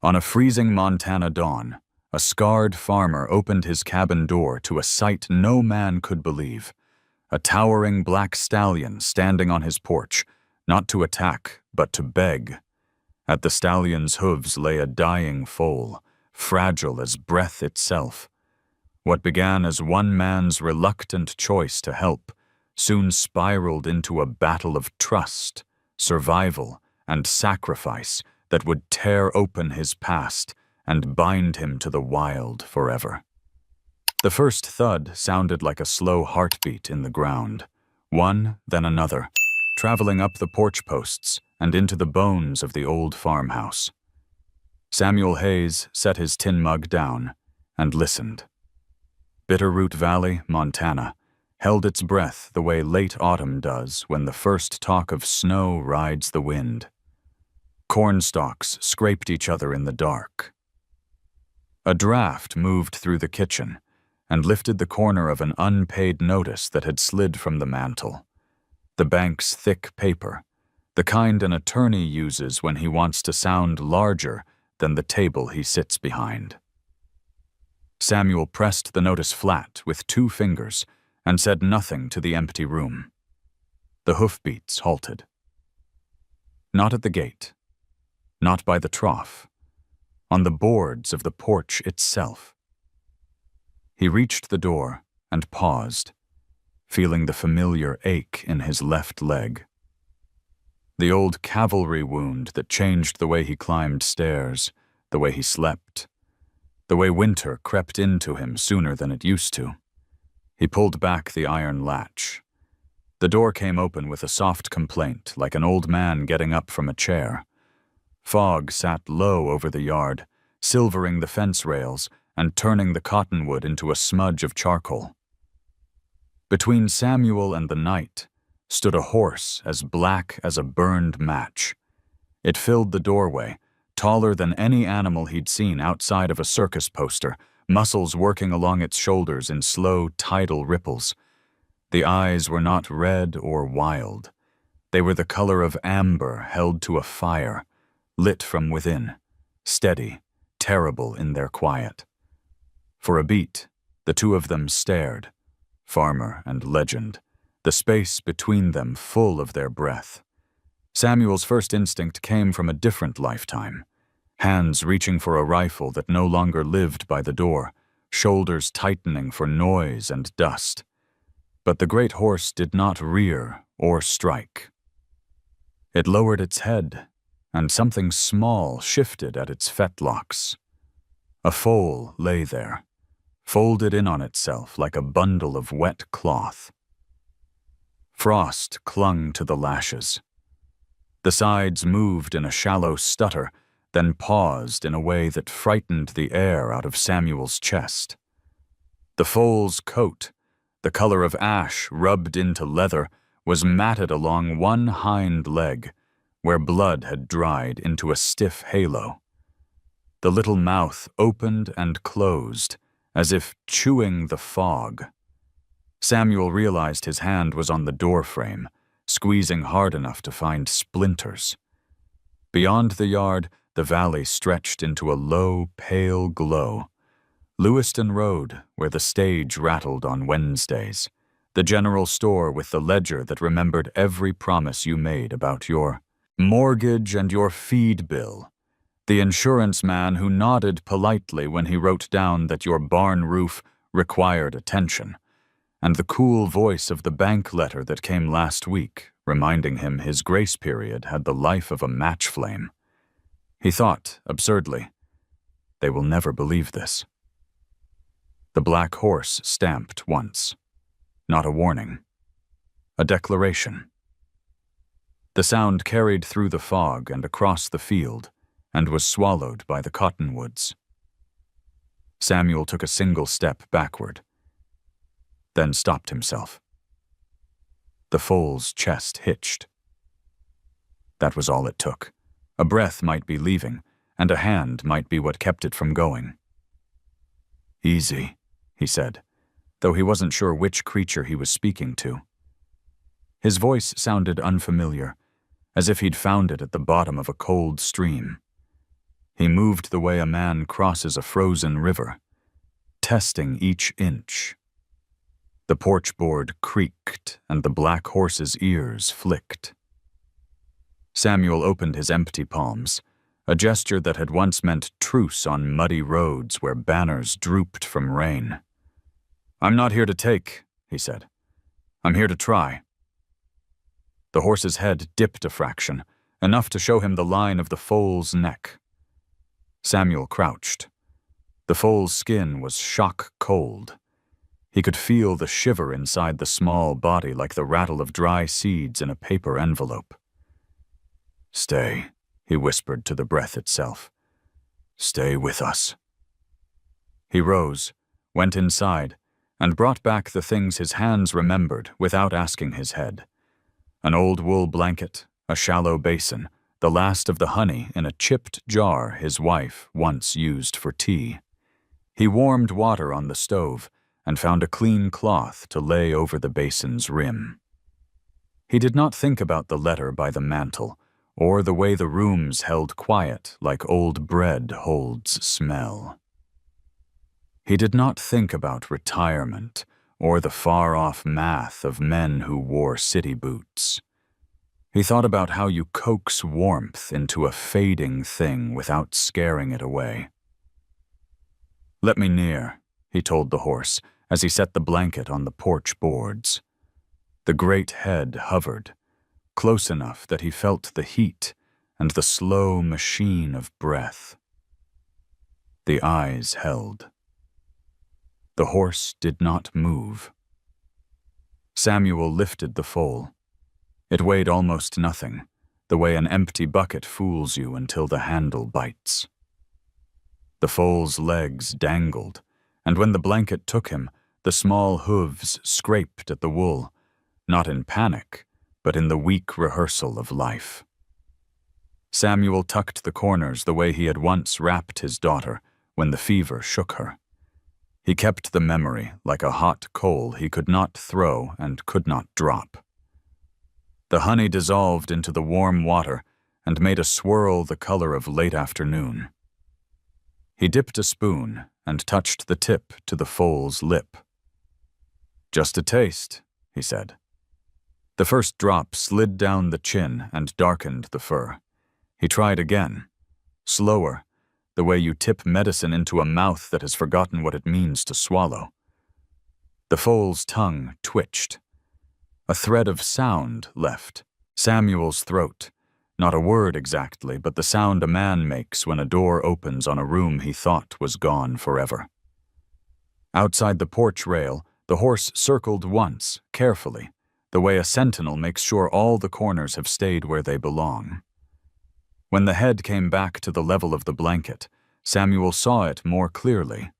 On a freezing Montana dawn, a scarred farmer opened his cabin door to a sight no man could believe. A towering black stallion standing on his porch, not to attack, but to beg. At the stallion's hooves lay a dying foal, fragile as breath itself. What began as one man's reluctant choice to help soon spiraled into a battle of trust, survival, and sacrifice that would tear open his past and bind him to the wild forever. The first thud sounded like a slow heartbeat in the ground, one, then another, traveling up the porch posts and into the bones of the old farmhouse. Samuel Hayes set his tin mug down and listened. Bitterroot Valley, Montana, held its breath the way late autumn does when the first talk of snow rides the wind. Corn stalks scraped each other in the dark. A draft moved through the kitchen and lifted the corner of an unpaid notice that had slid from the mantel. The bank's thick paper, the kind an attorney uses when he wants to sound larger than the table he sits behind. Samuel pressed the notice flat with 2 fingers and said nothing to the empty room. The hoofbeats halted. Not at the gate, not by the trough, on the boards of the porch itself. He reached the door and paused, feeling the familiar ache in his left leg. The old cavalry wound that changed the way he climbed stairs, the way he slept, the way winter crept into him sooner than it used to. He pulled back the iron latch. The door came open with a soft complaint, like an old man getting up from a chair. Fog sat low over the yard, silvering the fence rails and turning the cottonwood into a smudge of charcoal. Between Samuel and the night stood a horse as black as a burned match. It filled the doorway, taller than any animal he'd seen outside of a circus poster, muscles working along its shoulders in slow tidal ripples. The eyes were not red or wild. They were the color of amber held to a fire, lit from within, steady, terrible in their quiet. For a beat, the two of them stared, farmer and legend, the space between them full of their breath. Samuel's first instinct came from a different lifetime. Hands reaching for a rifle that no longer lived by the door, shoulders tightening for noise and dust. But the great horse did not rear or strike. It lowered its head, and something small shifted at its fetlocks. A foal lay there, folded in on itself like a bundle of wet cloth. Frost clung to the lashes. The sides moved in a shallow stutter, then paused in a way that frightened the air out of Samuel's chest. The foal's coat, the color of ash rubbed into leather, was matted along one hind leg, where blood had dried into a stiff halo. The little mouth opened and closed, as if chewing the fog. Samuel realized his hand was on the doorframe, squeezing hard enough to find splinters. Beyond the yard, the valley stretched into a low, pale glow. Lewiston Road, where the stage rattled on Wednesdays. The general store with the ledger that remembered every promise you made about your mortgage and your feed bill. The insurance man who nodded politely when he wrote down that your barn roof required attention. And the cool voice of the bank letter that came last week, reminding him his grace period had the life of a match flame. He thought, absurdly, they will never believe this. The black horse stamped once. Not a warning. A declaration. The sound carried through the fog and across the field, and was swallowed by the cottonwoods. Samuel took a single step backward, then stopped himself. The foal's chest hitched. That was all it took. A breath might be leaving, and a hand might be what kept it from going. "Easy," he said, though he wasn't sure which creature he was speaking to. His voice sounded unfamiliar, as if he'd found it at the bottom of a cold stream. He moved the way a man crosses a frozen river, testing each inch. The porch board creaked and the black horse's ears flicked. Samuel opened his empty palms, a gesture that had once meant truce on muddy roads where banners drooped from rain. "I'm not here to take," he said. "I'm here to try." The horse's head dipped a fraction, enough to show him the line of the foal's neck. Samuel crouched. The foal's skin was shock cold. He could feel the shiver inside the small body like the rattle of dry seeds in a paper envelope. "Stay," he whispered to the breath itself. "Stay with us." He rose, went inside, and brought back the things his hands remembered without asking his head. An old wool blanket, a shallow basin, the last of the honey in a chipped jar his wife once used for tea. He warmed water on the stove and found a clean cloth to lay over the basin's rim. He did not think about the letter by the mantel, or the way the rooms held quiet like old bread holds smell. He did not think about retirement or the far-off math of men who wore city boots. He thought about how you coax warmth into a fading thing without scaring it away. "Let me near," he told the horse as he set the blanket on the porch boards. The great head hovered, close enough that he felt the heat and the slow machine of breath. The eyes held. The horse did not move. Samuel lifted the foal. It weighed almost nothing, the way an empty bucket fools you until the handle bites. The foal's legs dangled, and when the blanket took him, the small hooves scraped at the wool, not in panic, but in the weak rehearsal of life. Samuel tucked the corners the way he had once wrapped his daughter when the fever shook her. He kept the memory like a hot coal he could not throw and could not drop. The honey dissolved into the warm water and made a swirl the color of late afternoon. He dipped a spoon and touched the tip to the foal's lip. "Just a taste," he said. The first drop slid down the chin and darkened the fur. He tried again, slower, the way you tip medicine into a mouth that has forgotten what it means to swallow. The foal's tongue twitched. A thread of sound left, Samuel's throat. Not a word exactly, but the sound a man makes when a door opens on a room he thought was gone forever. Outside the porch rail, the horse circled once, carefully, the way a sentinel makes sure all the corners have stayed where they belong. When the head came back to the level of the blanket, Samuel saw it more clearly.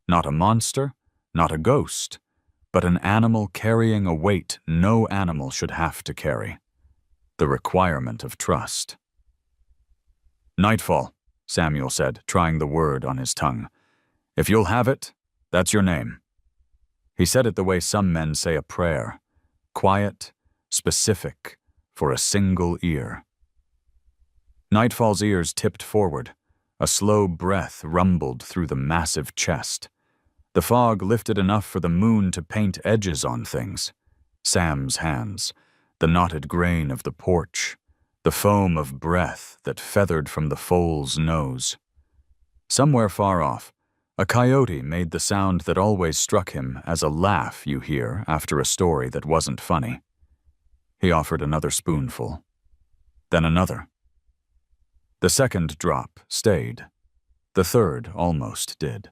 Not a monster, not a ghost, but an animal carrying a weight no animal should have to carry. The requirement of trust. "Nightfall," Samuel said, trying the word on his tongue. "If you'll have it, that's your name." He said it the way some men say a prayer, quiet, specific, for a single ear. Nightfall's ears tipped forward. A slow breath rumbled through the massive chest. The fog lifted enough for the moon to paint edges on things. Sam's hands, the knotted grain of the porch, the foam of breath that feathered from the foal's nose. Somewhere far off, a coyote made the sound that always struck him as a laugh you hear after a story that wasn't funny. He offered another spoonful. Then another. The second drop stayed. The third almost did.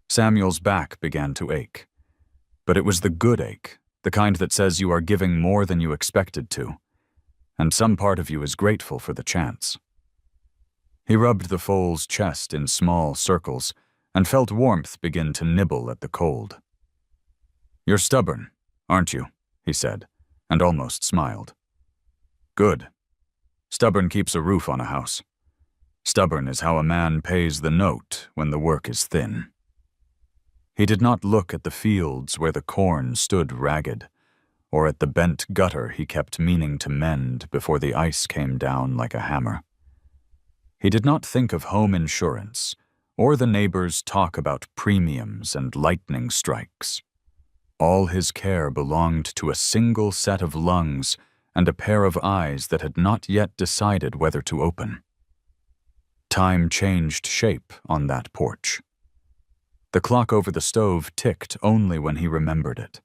Samuel's back began to ache. But it was the good ache, the kind that says you are giving more than you expected to, and some part of you is grateful for the chance. He rubbed the foal's chest in small circles and felt warmth begin to nibble at the cold. "You're stubborn, aren't you?" he said, and almost smiled. "Good. Stubborn keeps a roof on a house. Stubborn is how a man pays the note when the work is thin." He did not look at the fields where the corn stood ragged, or at the bent gutter he kept meaning to mend before the ice came down like a hammer. He did not think of home insurance or the neighbors' talk about premiums and lightning strikes. All his care belonged to a single set of lungs and a pair of eyes that had not yet decided whether to open. Time changed shape on that porch. The clock over the stove ticked only when he remembered it.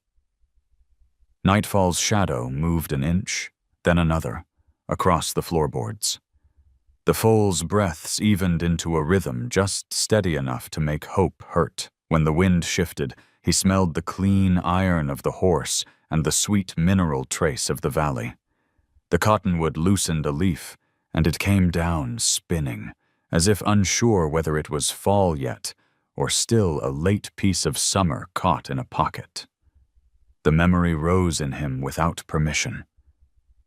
Nightfall's shadow moved an inch, then another, across the floorboards. The foal's breaths evened into a rhythm just steady enough to make hope hurt. When the wind shifted, he smelled the clean iron of the horse and the sweet mineral trace of the valley. The cottonwood loosened a leaf, and it came down spinning, as if unsure whether it was fall yet, or still a late piece of summer caught in a pocket. The memory rose in him without permission.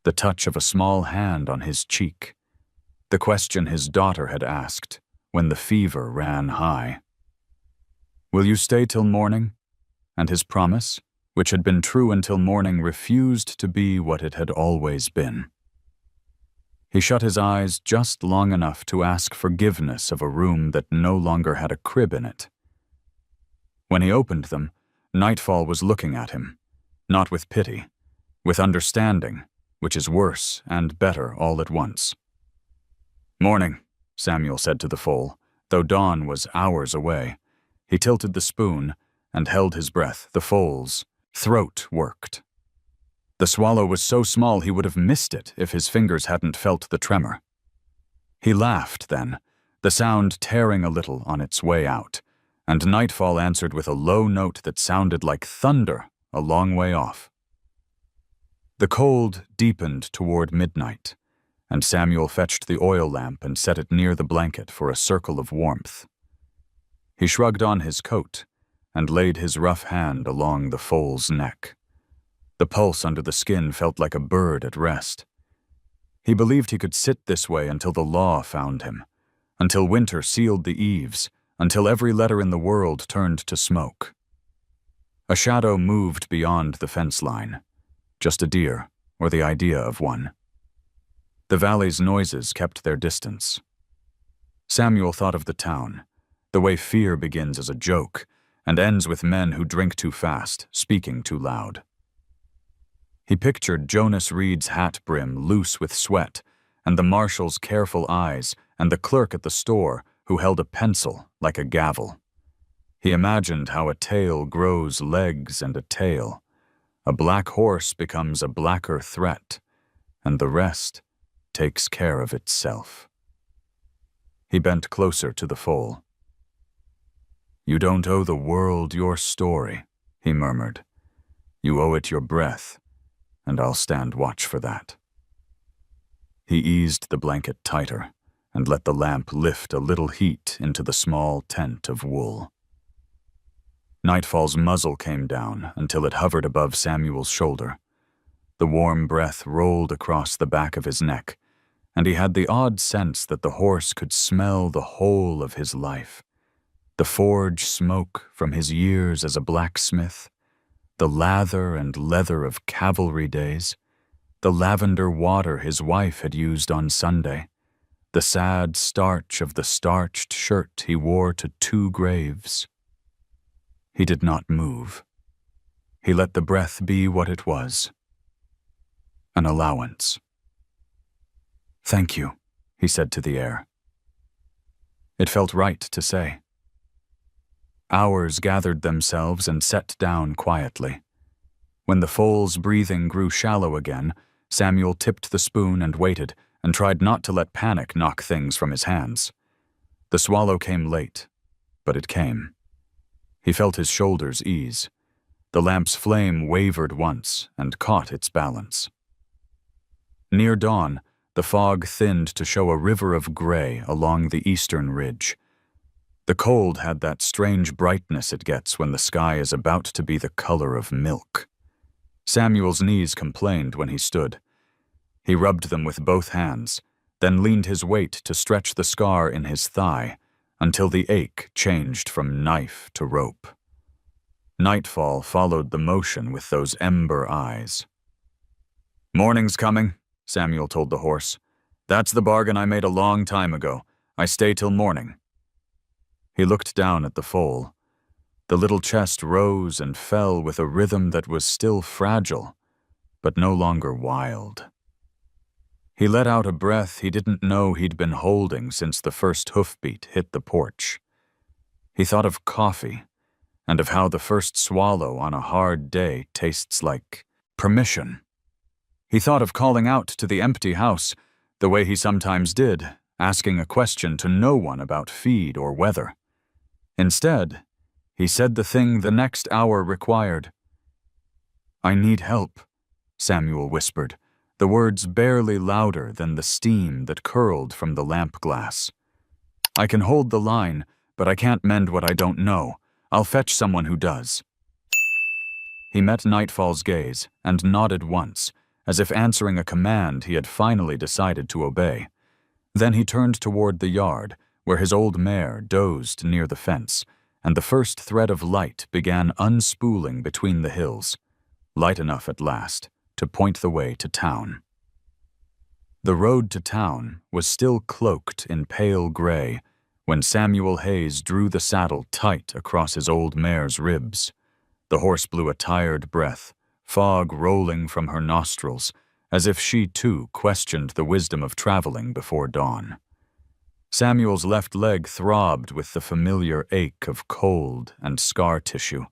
The touch of a small hand on his cheek. The question his daughter had asked when the fever ran high. "Will you stay till morning?" And his promise, which had been true until morning, refused to be what it had always been. He shut his eyes just long enough to ask forgiveness of a room that no longer had a crib in it. When he opened them, Nightfall was looking at him, not with pity, with understanding, which is worse and better all at once. "Morning," Samuel said to the foal, though dawn was hours away. He tilted the spoon and held his breath. The foal's throat worked. The swallow was so small he would have missed it if his fingers hadn't felt the tremor. He laughed then, the sound tearing a little on its way out, and Nightfall answered with a low note that sounded like thunder a long way off. The cold deepened toward midnight, and Samuel fetched the oil lamp and set it near the blanket for a circle of warmth. He shrugged on his coat and laid his rough hand along the foal's neck. The pulse under the skin felt like a bird at rest. He believed he could sit this way until the law found him, until winter sealed the eaves, until every letter in the world turned to smoke. A shadow moved beyond the fence line, just a deer, or the idea of one. The valley's noises kept their distance. Samuel thought of the town, the way fear begins as a joke and ends with men who drink too fast, speaking too loud. He pictured Jonas Reed's hat brim loose with sweat, and the marshal's careful eyes, and the clerk at the store who held a pencil like a gavel. He imagined how a tail grows legs and a tail. A black horse becomes a blacker threat, and the rest takes care of itself. He bent closer to the foal. "You don't owe the world your story," he murmured. "You owe it your breath, and I'll stand watch for that." He eased the blanket tighter and let the lamp lift a little heat into the small tent of wool. Nightfall's muzzle came down until it hovered above Samuel's shoulder. The warm breath rolled across the back of his neck, and he had the odd sense that the horse could smell the whole of his life. The forge smoke from his years as a blacksmith, the lather and leather of cavalry days, the lavender water his wife had used on Sunday, the sad starch of the starched shirt he wore to 2 graves. He did not move. He let the breath be what it was, an allowance. "Thank you," he said to the air. It felt right to say. Hours gathered themselves and set down quietly. When the foal's breathing grew shallow again, Samuel tipped the spoon and waited, and tried not to let panic knock things from his hands. The swallow came late, but it came. He felt his shoulders ease. The lamp's flame wavered once and caught its balance. Near dawn, the fog thinned to show a river of gray along the eastern ridge. The cold had that strange brightness it gets when the sky is about to be the color of milk. Samuel's knees complained when he stood. He rubbed them with both hands, then leaned his weight to stretch the scar in his thigh until the ache changed from knife to rope. Nightfall followed the motion with those ember eyes. "Morning's coming," Samuel told the horse. "That's the bargain I made a long time ago. I stay till morning." He looked down at the foal. The little chest rose and fell with a rhythm that was still fragile, but no longer wild. He let out a breath he didn't know he'd been holding since the first hoofbeat hit the porch. He thought of coffee, and of how the first swallow on a hard day tastes like permission. He thought of calling out to the empty house, the way he sometimes did, asking a question to no one about feed or weather. Instead, he said the thing the next hour required. "I need help," Samuel whispered, the words barely louder than the steam that curled from the lamp glass. "I can hold the line, but I can't mend what I don't know. I'll fetch someone who does." He met Nightfall's gaze and nodded once, as if answering a command he had finally decided to obey. Then he turned toward the yard, where his old mare dozed near the fence, and the first thread of light began unspooling between the hills, light enough at last to point the way to town. The road to town was still cloaked in pale gray when Samuel Hayes drew the saddle tight across his old mare's ribs. The horse blew a tired breath, fog rolling from her nostrils, as if she too questioned the wisdom of traveling before dawn. Samuel's left leg throbbed with the familiar ache of cold and scar tissue,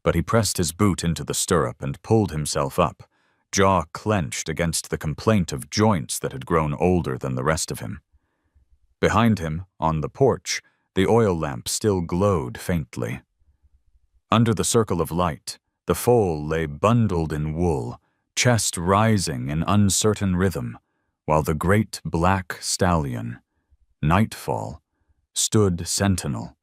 but he pressed his boot into the stirrup and pulled himself up, jaw clenched against the complaint of joints that had grown older than the rest of him. Behind him, on the porch, the oil lamp still glowed faintly. Under the circle of light, the foal lay bundled in wool, chest rising in uncertain rhythm, while the great black stallion, Nightfall, stood sentinel,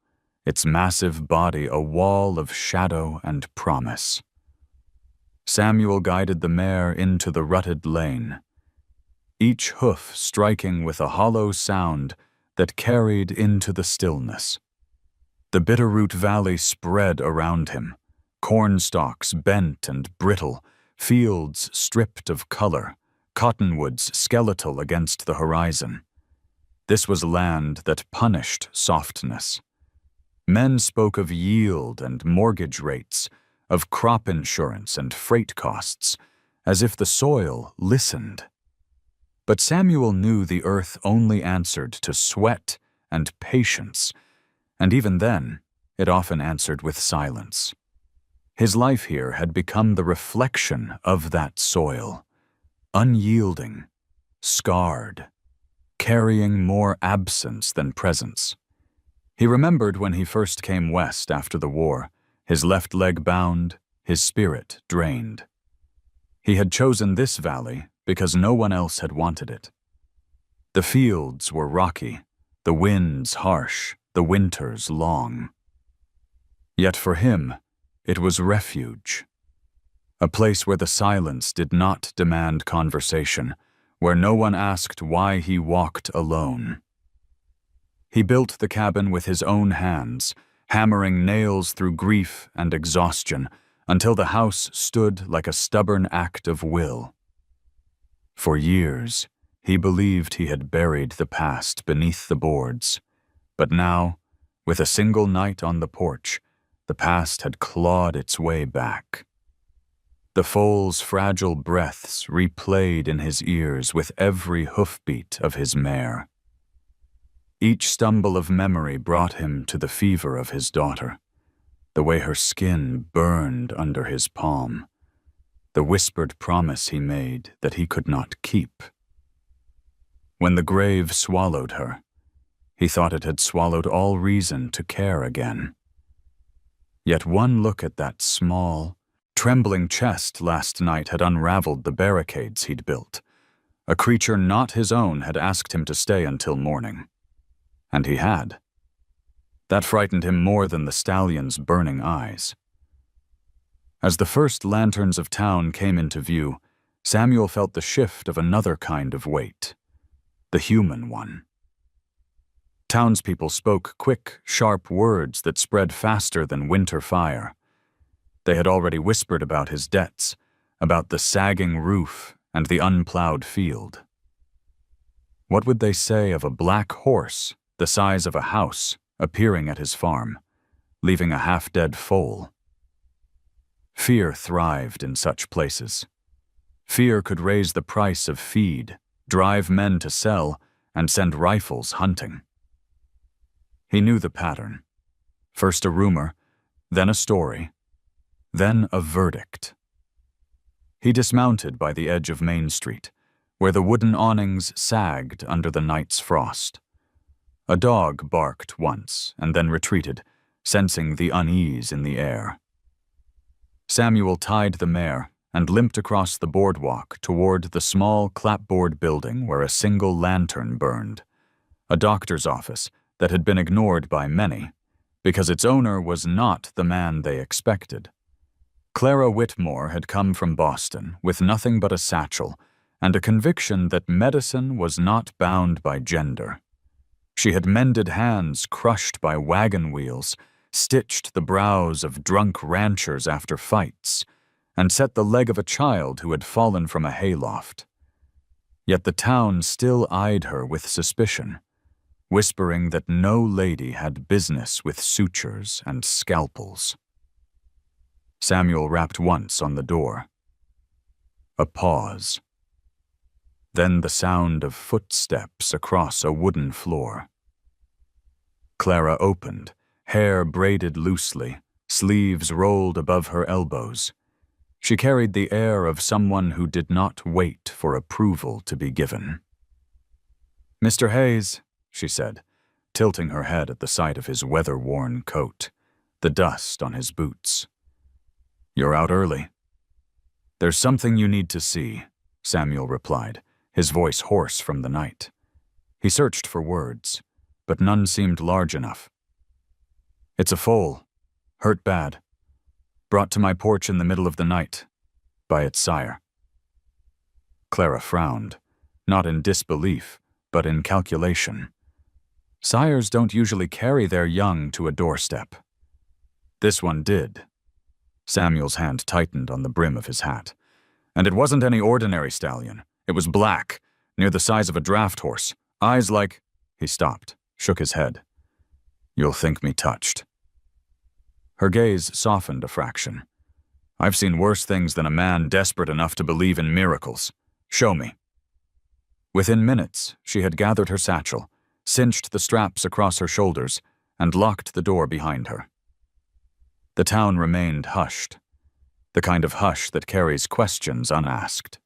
its massive body a wall of shadow and promise. Samuel guided the mare into the rutted lane, each hoof striking with a hollow sound that carried into the stillness. The Bitterroot Valley spread around him, cornstalks bent and brittle, fields stripped of color, cottonwoods skeletal against the horizon. This was land that punished softness. Men spoke of yield and mortgage rates, of crop insurance and freight costs, as if the soil listened. But Samuel knew the earth only answered to sweat and patience, and even then, it often answered with silence. His life here had become the reflection of that soil, unyielding, scarred, carrying more absence than presence. He remembered when he first came west after the war, his left leg bound, his spirit drained. He had chosen this valley because no one else had wanted it. The fields were rocky, the winds harsh, the winters long. Yet for him, it was refuge. A place where the silence did not demand conversation, where no one asked why he walked alone. He built the cabin with his own hands, hammering nails through grief and exhaustion until the house stood like a stubborn act of will. For years, he believed he had buried the past beneath the boards, but now, with a single night on the porch, the past had clawed its way back. The foal's fragile breaths replayed in his ears with every hoofbeat of his mare. Each stumble of memory brought him to the fever of his daughter, the way her skin burned under his palm, the whispered promise he made that he could not keep. When the grave swallowed her, he thought it had swallowed all reason to care again. Yet one look at that small, trembling chest last night had unraveled the barricades he'd built. A creature not his own had asked him to stay until morning. And he had. That frightened him more than the stallion's burning eyes. As the first lanterns of town came into view, Samuel felt the shift of another kind of weight, the human one. Townspeople spoke quick, sharp words that spread faster than winter fire. They had already whispered about his debts, about the sagging roof and the unplowed field. What would they say of a black horse the size of a house, appearing at his farm, leaving a half-dead foal. Fear thrived in such places. Fear could raise the price of feed, drive men to sell, and send rifles hunting. He knew the pattern. First a rumor, then a story, then a verdict. He dismounted by the edge of Main Street, where the wooden awnings sagged under the night's frost. A dog barked once and then retreated, sensing the unease in the air. Samuel tied the mare and limped across the boardwalk toward the small clapboard building where a single lantern burned, a doctor's office that had been ignored by many because its owner was not the man they expected. Clara Whitmore had come from Boston with nothing but a satchel and a conviction that medicine was not bound by gender. She had mended hands crushed by wagon wheels, stitched the brows of drunk ranchers after fights, and set the leg of a child who had fallen from a hayloft. Yet the town still eyed her with suspicion, whispering that no lady had business with sutures and scalpels. Samuel rapped once on the door. A pause. Then the sound of footsteps across a wooden floor. Clara opened, hair braided loosely, sleeves rolled above her elbows. She carried the air of someone who did not wait for approval to be given. "Mr. Hayes," she said, tilting her head at the sight of his weather-worn coat, the dust on his boots. "You're out early." "There's something you need to see," Samuel replied, his voice hoarse from the night. He searched for words, but none seemed large enough. "It's a foal, hurt bad, brought to my porch in the middle of the night, by its sire." Clara frowned, not in disbelief, but in calculation. Sires don't usually carry their young to a doorstep. This one did. Samuel's hand tightened on the brim of his hat. And it wasn't any ordinary stallion. It was black, near the size of a draft horse, eyes like— He stopped, shook his head. "You'll think me touched." Her gaze softened a fraction. "I've seen worse things than a man desperate enough to believe in miracles. Show me." Within minutes, she had gathered her satchel, cinched the straps across her shoulders, and locked the door behind her. The town remained hushed, the kind of hush that carries questions unasked.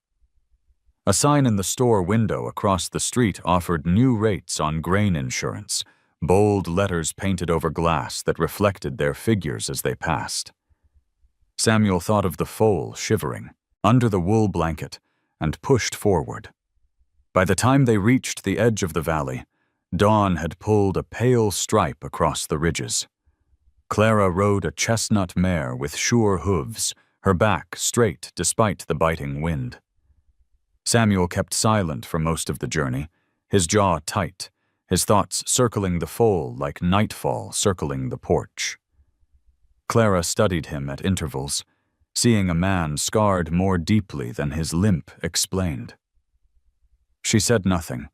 A sign in the store window across the street offered new rates on grain insurance, bold letters painted over glass that reflected their figures as they passed. Samuel thought of the foal shivering, under the wool blanket, and pushed forward. By the time they reached the edge of the valley, dawn had pulled a pale stripe across the ridges. Clara rode a chestnut mare with sure hooves, her back straight despite the biting wind. Samuel kept silent for most of the journey, his jaw tight, his thoughts circling the foal like nightfall circling the porch. Clara studied him at intervals, seeing a man scarred more deeply than his limp explained. She said nothing,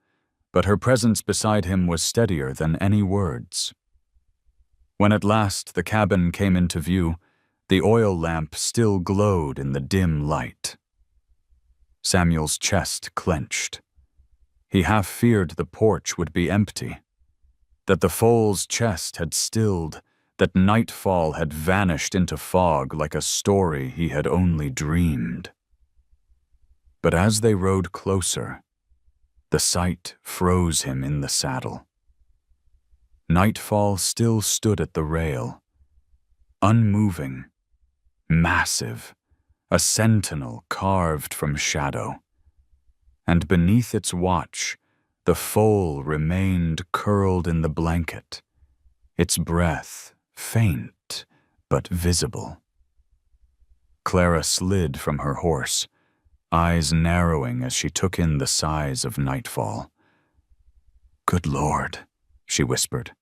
but her presence beside him was steadier than any words. When at last the cabin came into view, the oil lamp still glowed in the dim light. Samuel's chest clenched. He half feared the porch would be empty, that the foal's chest had stilled, that nightfall had vanished into fog like a story he had only dreamed. But as they rode closer, the sight froze him in the saddle. Nightfall still stood at the rail, unmoving, massive, a sentinel carved from shadow. And beneath its watch, the foal remained curled in the blanket, its breath faint but visible. Clara slid from her horse, eyes narrowing as she took in the size of nightfall. "Good Lord," she whispered.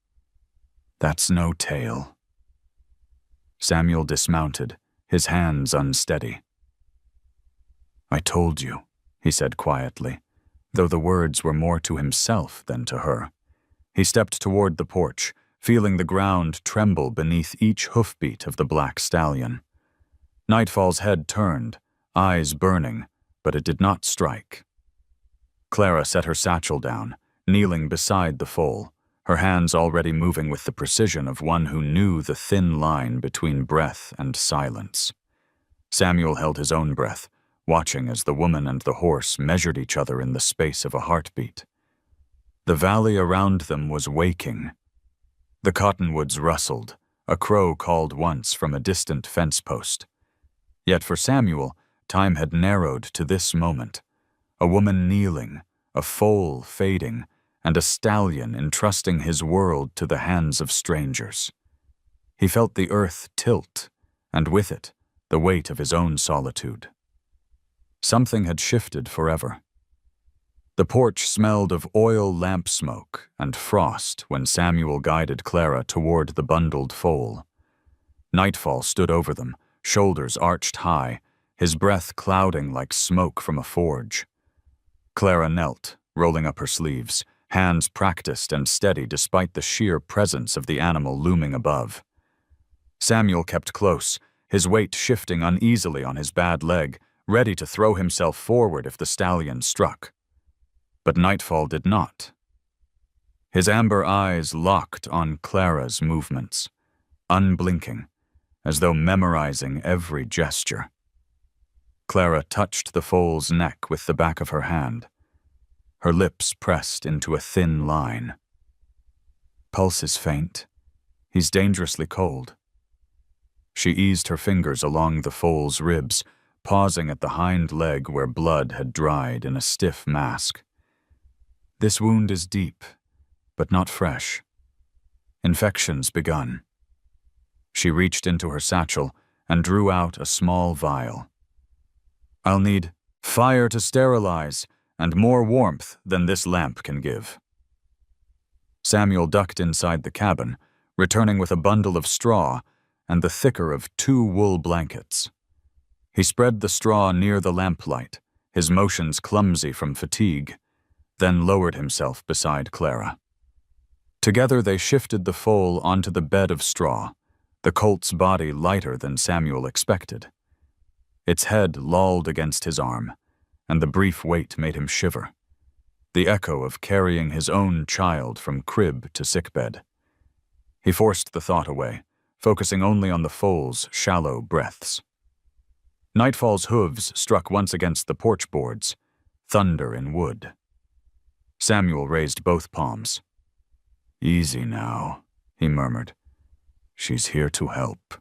"That's no tale." Samuel dismounted, his hands unsteady. "I told you," he said quietly, though the words were more to himself than to her. He stepped toward the porch, feeling the ground tremble beneath each hoofbeat of the black stallion. Nightfall's head turned, eyes burning, but it did not strike. Clara set her satchel down, kneeling beside the foal, her hands already moving with the precision of one who knew the thin line between breath and silence. Samuel held his own breath, watching as the woman and the horse measured each other in the space of a heartbeat. The valley around them was waking. The cottonwoods rustled, a crow called once from a distant fence post. Yet for Samuel, time had narrowed to this moment. A woman kneeling, a foal fading, and a stallion entrusting his world to the hands of strangers. He felt the earth tilt, and with it, the weight of his own solitude. Something had shifted forever. The porch smelled of oil lamp smoke and frost when Samuel guided Clara toward the bundled foal. Nightfall stood over them, shoulders arched high, his breath clouding like smoke from a forge. Clara knelt, rolling up her sleeves, hands practiced and steady despite the sheer presence of the animal looming above. Samuel kept close, his weight shifting uneasily on his bad leg, ready to throw himself forward if the stallion struck. But Nightfall did not. His amber eyes locked on Clara's movements, unblinking, as though memorizing every gesture. Clara touched the foal's neck with the back of her hand. Her lips pressed into a thin line. Pulse is faint. He's dangerously cold. She eased her fingers along the foal's ribs, pausing at the hind leg where blood had dried in a stiff mask. This wound is deep, but not fresh. Infection's begun. She reached into her satchel and drew out a small vial. I'll need fire to sterilize and more warmth than this lamp can give. Samuel ducked inside the cabin, returning with a bundle of straw and the thicker of 2 wool blankets. He spread the straw near the lamplight, his motions clumsy from fatigue, then lowered himself beside Clara. Together they shifted the foal onto the bed of straw, the colt's body lighter than Samuel expected. Its head lolled against his arm, and the brief weight made him shiver, the echo of carrying his own child from crib to sickbed. He forced the thought away, focusing only on the foal's shallow breaths. Nightfall's hooves struck once against the porch boards, thunder in wood. Samuel raised both palms. Easy now, he murmured. She's here to help.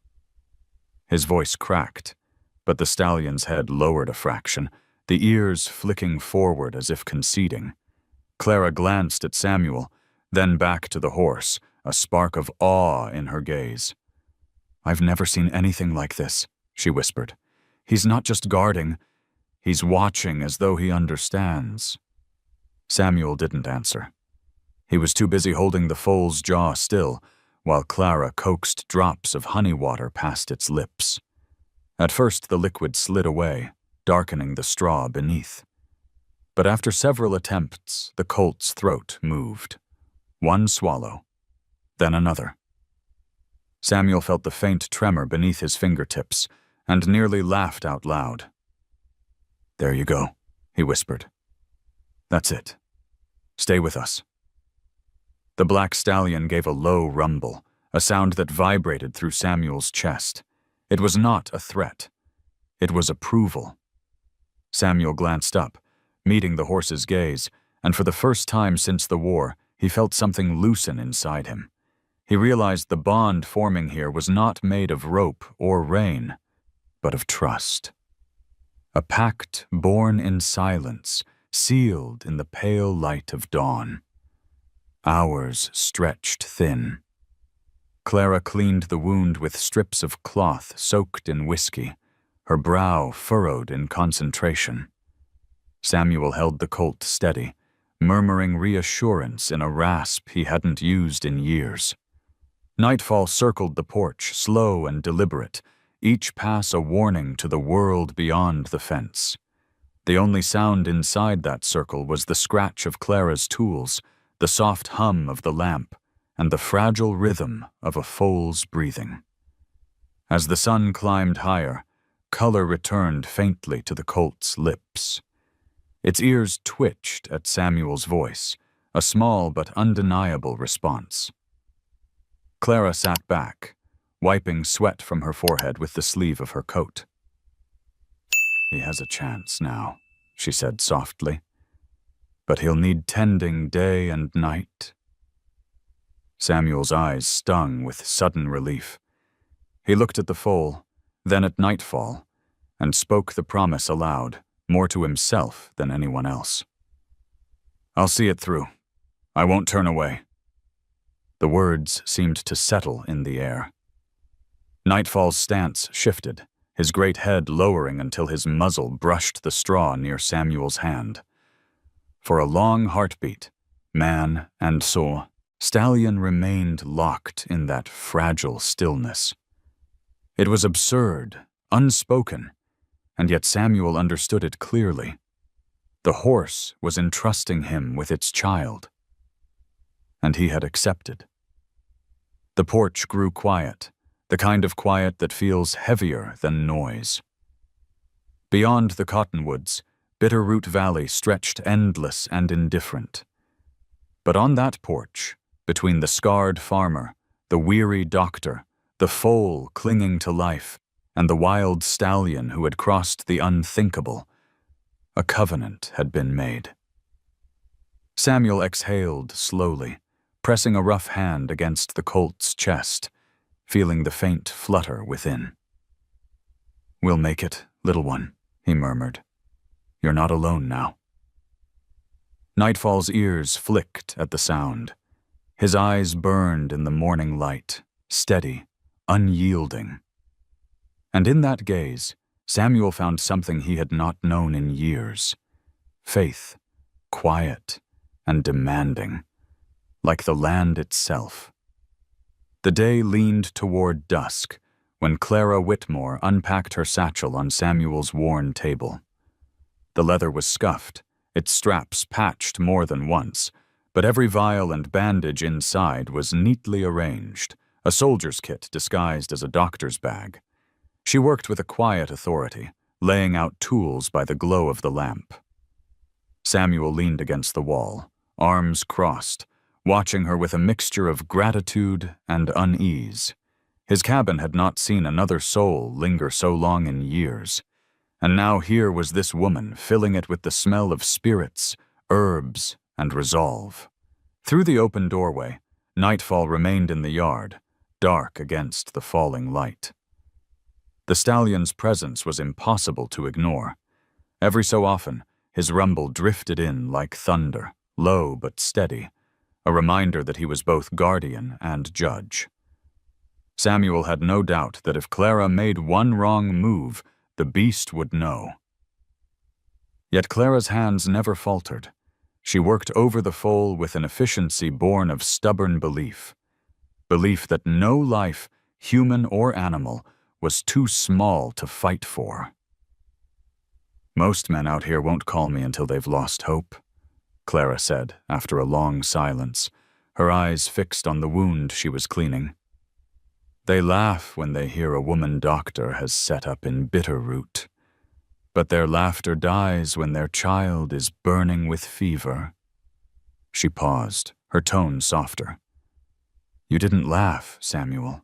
His voice cracked, but the stallion's head lowered a fraction, the ears flicking forward as if conceding. Clara glanced at Samuel, then back to the horse, a spark of awe in her gaze. I've never seen anything like this, she whispered. He's not just guarding, he's watching as though he understands. Samuel didn't answer. He was too busy holding the foal's jaw still, while Clara coaxed drops of honey water past its lips. At first the liquid slid away, darkening the straw beneath. But after several attempts, the colt's throat moved. One swallow, then another. Samuel felt the faint tremor beneath his fingertips and nearly laughed out loud. There you go, he whispered. That's it. Stay with us. The black stallion gave a low rumble, a sound that vibrated through Samuel's chest. It was not a threat. It was approval. Samuel glanced up, meeting the horse's gaze, and for the first time since the war, he felt something loosen inside him. He realized the bond forming here was not made of rope or rein, but of trust. A pact born in silence, sealed in the pale light of dawn. Hours stretched thin. Clara cleaned the wound with strips of cloth soaked in whiskey, her brow furrowed in concentration. Samuel held the colt steady, murmuring reassurance in a rasp he hadn't used in years. Nightfall circled the porch, slow and deliberate, each pass a warning to the world beyond the fence. The only sound inside that circle was the scratch of Clara's tools, the soft hum of the lamp, and the fragile rhythm of a foal's breathing. As the sun climbed higher, color returned faintly to the colt's lips. Its ears twitched at Samuel's voice, a small but undeniable response. Clara sat back, wiping sweat from her forehead with the sleeve of her coat. "He has a chance now," she said softly. "But he'll need tending day and night." Samuel's eyes stung with sudden relief. He looked at the foal, then at nightfall, and spoke the promise aloud, more to himself than anyone else. "I'll see it through. I won't turn away." The words seemed to settle in the air. Nightfall's stance shifted, his great head lowering until his muzzle brushed the straw near Samuel's hand. For a long heartbeat, man and soul, Stallion remained locked in that fragile stillness. It was absurd, unspoken, and yet Samuel understood it clearly. The horse was entrusting him with its child, and he had accepted. The porch grew quiet, the kind of quiet that feels heavier than noise. Beyond the cottonwoods, Bitterroot Valley stretched endless and indifferent. But on that porch, between the scarred farmer, the weary doctor, the foal clinging to life, and the wild stallion who had crossed the unthinkable, a covenant had been made. Samuel exhaled slowly, pressing a rough hand against the colt's chest, feeling the faint flutter within. "We'll make it, little one," he murmured. "You're not alone now." Nightfall's ears flicked at the sound. His eyes burned in the morning light, steady, unyielding. And in that gaze, Samuel found something he had not known in years. Faith, quiet, and demanding, like the land itself. The day leaned toward dusk when Clara Whitmore unpacked her satchel on Samuel's worn table. The leather was scuffed, its straps patched more than once, but every vial and bandage inside was neatly arranged, a soldier's kit disguised as a doctor's bag. She worked with a quiet authority, laying out tools by the glow of the lamp. Samuel leaned against the wall, arms crossed, watching her with a mixture of gratitude and unease. His cabin had not seen another soul linger so long in years, and now here was this woman filling it with the smell of spirits, herbs, and resolve. Through the open doorway, nightfall remained in the yard, dark against the falling light. The stallion's presence was impossible to ignore. Every so often, his rumble drifted in like thunder, low but steady, a reminder that he was both guardian and judge. Samuel had no doubt that if Clara made one wrong move, the beast would know. Yet Clara's hands never faltered. She worked over the foal with an efficiency born of stubborn belief that no life, human or animal, was too small to fight for. "Most men out here won't call me until they've lost hope," Clara said after a long silence, her eyes fixed on the wound she was cleaning. "They laugh when they hear a woman doctor has set up in Bitterroot, but their laughter dies when their child is burning with fever." She paused, her tone softer. "You didn't laugh, Samuel.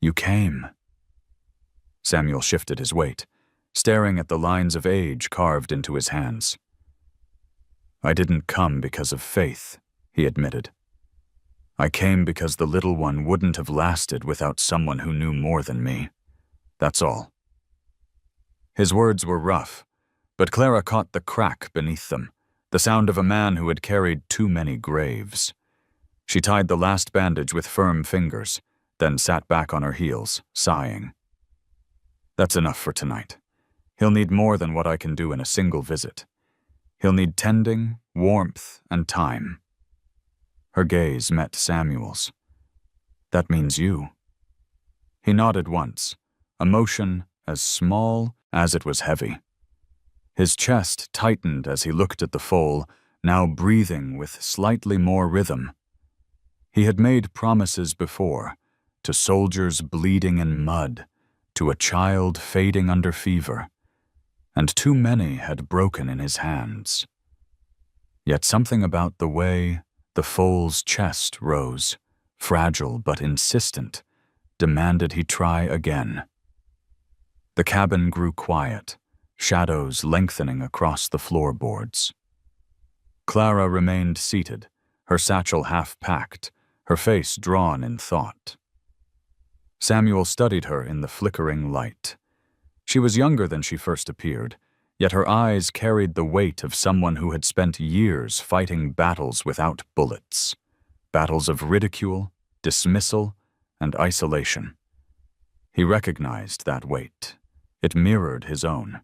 You came." Samuel shifted his weight, staring at the lines of age carved into his hands. "I didn't come because of faith," he admitted. "I came because the little one wouldn't have lasted without someone who knew more than me. That's all." His words were rough, but Clara caught the crack beneath them, the sound of a man who had carried too many graves. She tied the last bandage with firm fingers, then sat back on her heels, sighing. "That's enough for tonight. He'll need more than what I can do in a single visit. He'll need tending, warmth, and time." Her gaze met Samuel's. "That means you." He nodded once, a motion as small as it was heavy. His chest tightened as he looked at the foal, now breathing with slightly more rhythm. He had made promises before, to soldiers bleeding in mud, to a child fading under fever, and too many had broken in his hands. Yet something about the way the foal's chest rose, fragile but insistent, demanded he try again. The cabin grew quiet, shadows lengthening across the floorboards. Clara remained seated, her satchel half-packed, her face drawn in thought. Samuel studied her in the flickering light. She was younger than she first appeared, yet her eyes carried the weight of someone who had spent years fighting battles without bullets, battles of ridicule, dismissal, and isolation. He recognized that weight. It mirrored his own.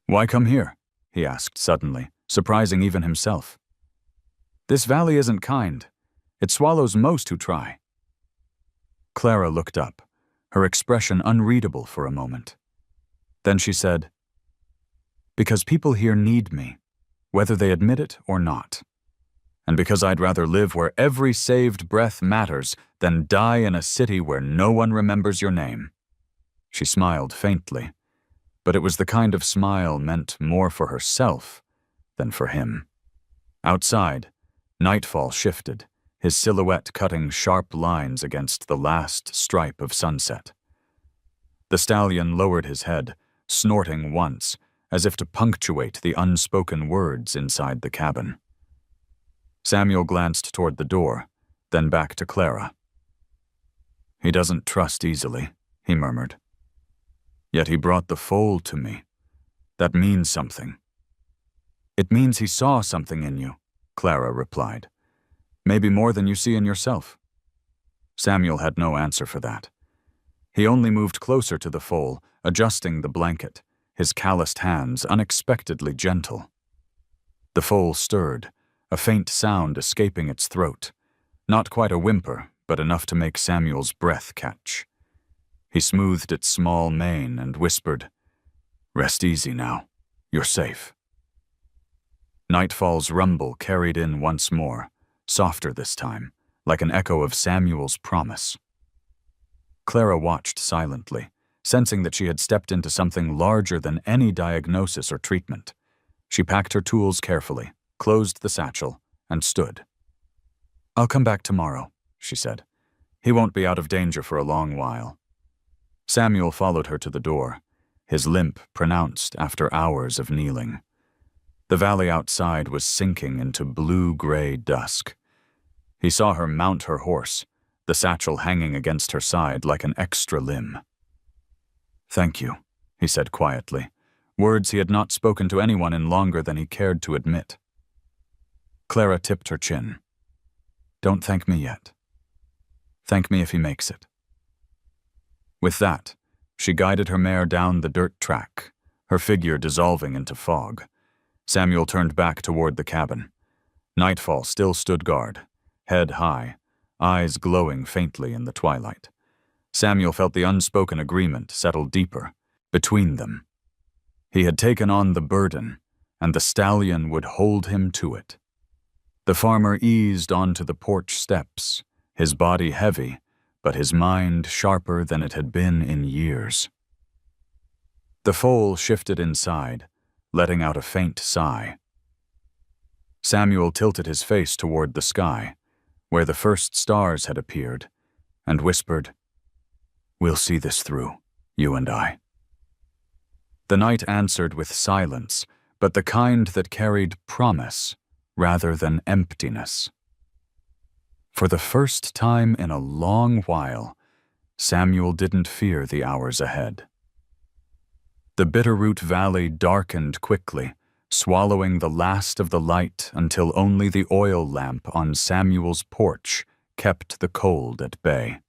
"Why come here?" he asked suddenly, surprising even himself. "This valley isn't kind. It swallows most who try." Clara looked up, her expression unreadable for a moment. Then she said, "Because people here need me, whether they admit it or not. And because I'd rather live where every saved breath matters than die in a city where no one remembers your name." She smiled faintly, but it was the kind of smile meant more for herself than for him. Outside, nightfall shifted, his silhouette cutting sharp lines against the last stripe of sunset. The stallion lowered his head, snorting once, as if to punctuate the unspoken words inside the cabin. Samuel glanced toward the door, then back to Clara. "He doesn't trust easily," he murmured. "Yet he brought the foal to me. That means something." "It means he saw something in you," Clara replied. "Maybe more than you see in yourself." Samuel had no answer for that. He only moved closer to the foal, adjusting the blanket, his calloused hands unexpectedly gentle. The foal stirred, a faint sound escaping its throat, not quite a whimper, but enough to make Samuel's breath catch. He smoothed its small mane and whispered, "Rest easy now. You're safe." Nightfall's rumble carried in once more, softer this time, like an echo of Samuel's promise. Clara watched silently, sensing that she had stepped into something larger than any diagnosis or treatment. She packed her tools carefully, closed the satchel, and stood. "I'll come back tomorrow," she said. "He won't be out of danger for a long while." Samuel followed her to the door, his limp pronounced after hours of kneeling. The valley outside was sinking into blue-gray dusk. He saw her mount her horse, the satchel hanging against her side like an extra limb. "Thank you," he said quietly, words he had not spoken to anyone in longer than he cared to admit. Clara tipped her chin. "Don't thank me yet. Thank me if he makes it." With that, she guided her mare down the dirt track, her figure dissolving into fog. Samuel turned back toward the cabin. Nightfall still stood guard, head high, eyes glowing faintly in the twilight. Samuel felt the unspoken agreement settle deeper between them. He had taken on the burden, and the stallion would hold him to it. The farmer eased onto the porch steps, his body heavy, but his mind sharper than it had been in years. The foal shifted inside, letting out a faint sigh. Samuel tilted his face toward the sky, where the first stars had appeared, and whispered, "We'll see this through, you and I." The night answered with silence, but the kind that carried promise rather than emptiness. For the first time in a long while, Samuel didn't fear the hours ahead. The Bitterroot Valley darkened quickly, swallowing the last of the light until only the oil lamp on Samuel's porch kept the cold at bay.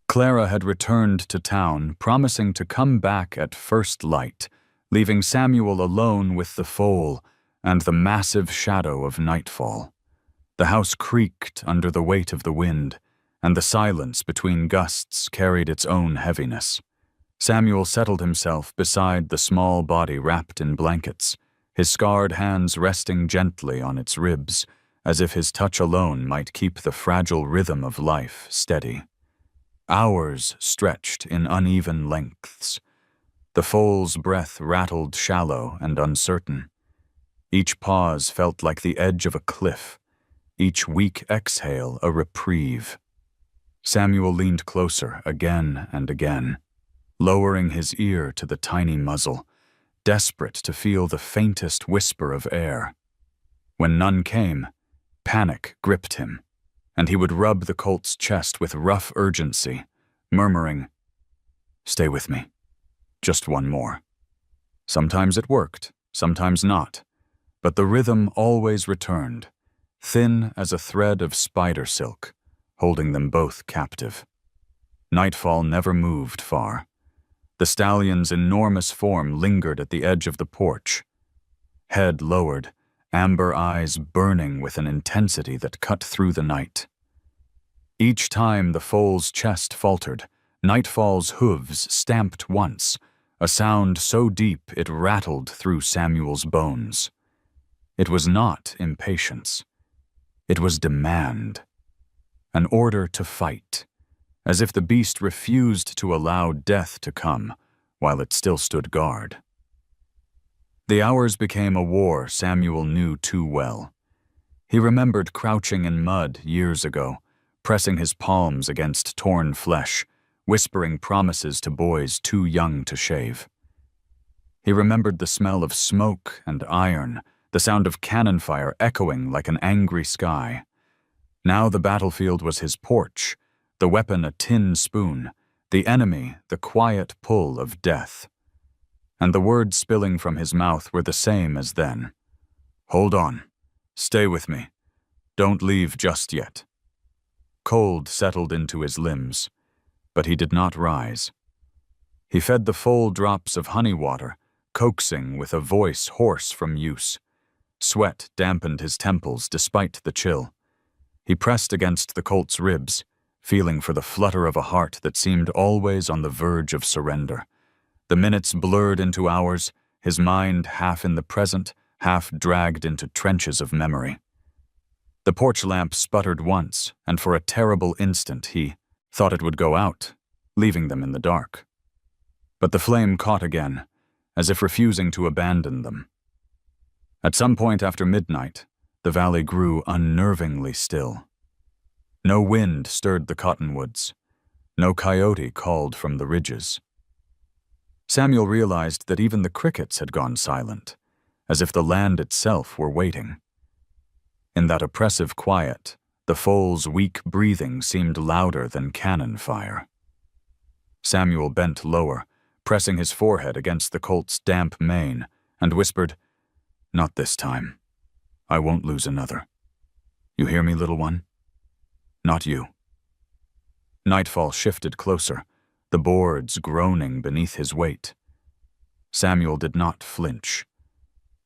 Clara had returned to town, promising to come back at first light, leaving Samuel alone with the foal and the massive shadow of nightfall. The house creaked under the weight of the wind, and the silence between gusts carried its own heaviness. Samuel settled himself beside the small body wrapped in blankets, his scarred hands resting gently on its ribs, as if his touch alone might keep the fragile rhythm of life steady. Hours stretched in uneven lengths. The foal's breath rattled shallow and uncertain. Each pause felt like the edge of a cliff, each weak exhale a reprieve. Samuel leaned closer again and again, lowering his ear to the tiny muzzle, desperate to feel the faintest whisper of air. When none came, panic gripped him, and he would rub the colt's chest with rough urgency, murmuring, "Stay with me. Just one more." Sometimes it worked, sometimes not, but the rhythm always returned, thin as a thread of spider silk, holding them both captive. Nightfall never moved far. The stallion's enormous form lingered at the edge of the porch. Head lowered, amber eyes burning with an intensity that cut through the night. Each time the foal's chest faltered, Nightfall's hooves stamped once, a sound so deep it rattled through Samuel's bones. It was not impatience. It was demand. An order to fight, as if the beast refused to allow death to come while it still stood guard. The hours became a war Samuel knew too well. He remembered crouching in mud years ago, pressing his palms against torn flesh, whispering promises to boys too young to shave. He remembered the smell of smoke and iron, the sound of cannon fire echoing like an angry sky. Now the battlefield was his porch, the weapon a tin spoon, the enemy the quiet pull of death. And the words spilling from his mouth were the same as then. "Hold on. Stay with me. Don't leave just yet." Cold settled into his limbs, but he did not rise. He fed the full drops of honey water, coaxing with a voice hoarse from use. Sweat dampened his temples despite the chill. He pressed against the colt's ribs, feeling for the flutter of a heart that seemed always on the verge of surrender. The minutes blurred into hours, his mind half in the present, half dragged into trenches of memory. The porch lamp sputtered once, and for a terrible instant he thought it would go out, leaving them in the dark. But the flame caught again, as if refusing to abandon them. At some point after midnight, the valley grew unnervingly still. No wind stirred the cottonwoods. No coyote called from the ridges. Samuel realized that even the crickets had gone silent, as if the land itself were waiting. In that oppressive quiet, the foal's weak breathing seemed louder than cannon fire. Samuel bent lower, pressing his forehead against the colt's damp mane, and whispered, "Not this time. I won't lose another. You hear me, little one? Not you." Nightfall shifted closer, the boards groaning beneath his weight. Samuel did not flinch.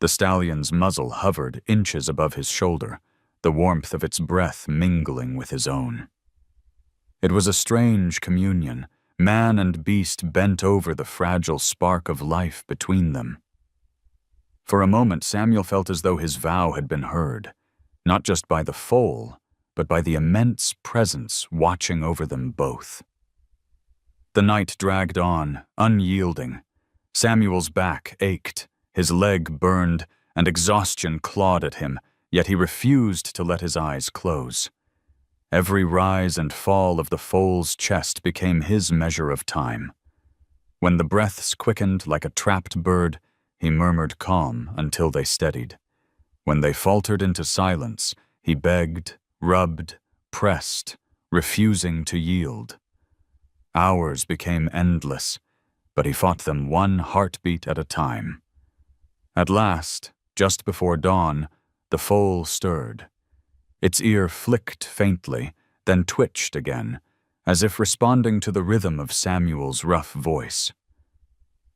The stallion's muzzle hovered inches above his shoulder, the warmth of its breath mingling with his own. It was a strange communion, man and beast bent over the fragile spark of life between them. For a moment, Samuel felt as though his vow had been heard, not just by the foal, but by the immense presence watching over them both. The night dragged on, unyielding. Samuel's back ached, his leg burned, and exhaustion clawed at him, yet he refused to let his eyes close. Every rise and fall of the foal's chest became his measure of time. When the breaths quickened like a trapped bird, he murmured calm until they steadied. When they faltered into silence, he begged, rubbed, pressed, refusing to yield. Hours became endless, but he fought them one heartbeat at a time. At last, just before dawn, the foal stirred. Its ear flicked faintly, then twitched again, as if responding to the rhythm of Samuel's rough voice.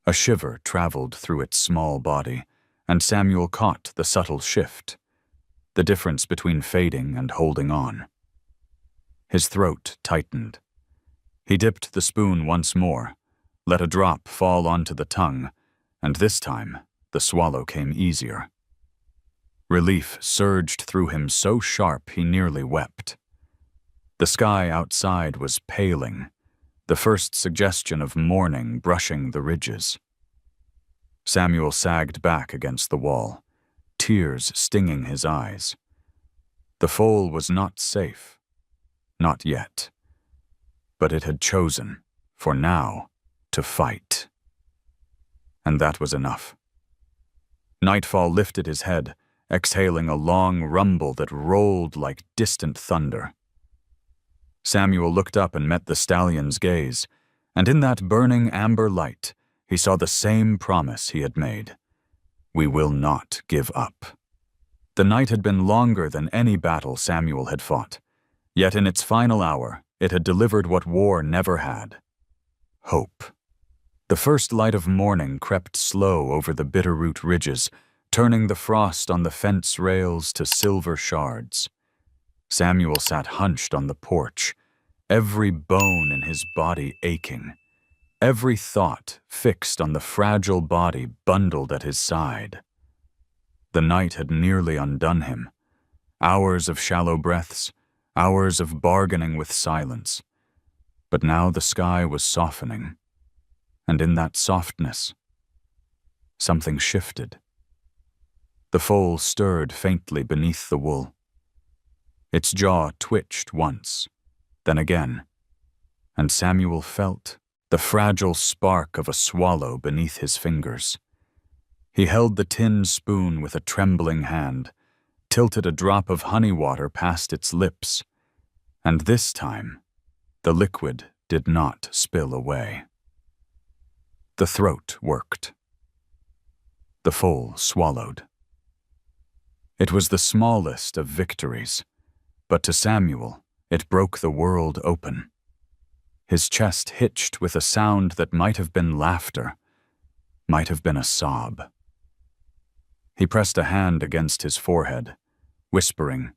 A shiver traveled through its small body, and Samuel caught the subtle shift, the difference between fading and holding on. His throat tightened. He dipped the spoon once more, let a drop fall onto the tongue, and this time the swallow came easier. Relief surged through him so sharp he nearly wept. The sky outside was paling, the first suggestion of morning brushing the ridges. Samuel sagged back against the wall, tears stinging his eyes. The foal was not safe. Not yet. But it had chosen, for now, to fight. And that was enough. Nightfall lifted his head, exhaling a long rumble that rolled like distant thunder. Samuel looked up and met the stallion's gaze, and in that burning amber light, he saw the same promise he had made. We will not give up. The night had been longer than any battle Samuel had fought, yet in its final hour, it had delivered what war never had. Hope. The first light of morning crept slow over the bitterroot ridges, turning the frost on the fence rails to silver shards. Samuel sat hunched on the porch, every bone in his body aching, every thought fixed on the fragile body bundled at his side. The night had nearly undone him. Hours of shallow breaths, hours of bargaining with silence. But now the sky was softening, and in that softness, something shifted. The foal stirred faintly beneath the wool. Its jaw twitched once, then again, and Samuel felt the fragile spark of a swallow beneath his fingers. He held the tin spoon with a trembling hand, tilted a drop of honey water past its lips, and this time, the liquid did not spill away. The throat worked. The foal swallowed. It was the smallest of victories, but to Samuel, it broke the world open. His chest hitched with a sound that might have been laughter, might have been a sob. He pressed a hand against his forehead, whispering,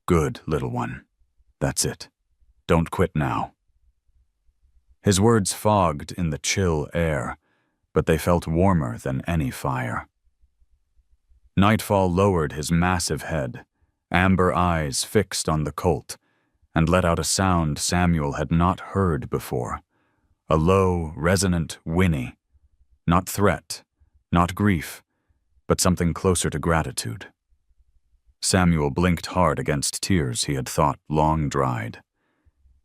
"Good, little one. That's it. Don't quit now." His words fogged in the chill air, but they felt warmer than any fire. Nightfall lowered his massive head, amber eyes fixed on the colt, and let out a sound Samuel had not heard before, a low, resonant whinny, not threat, not grief, but something closer to gratitude. Samuel blinked hard against tears he had thought long dried.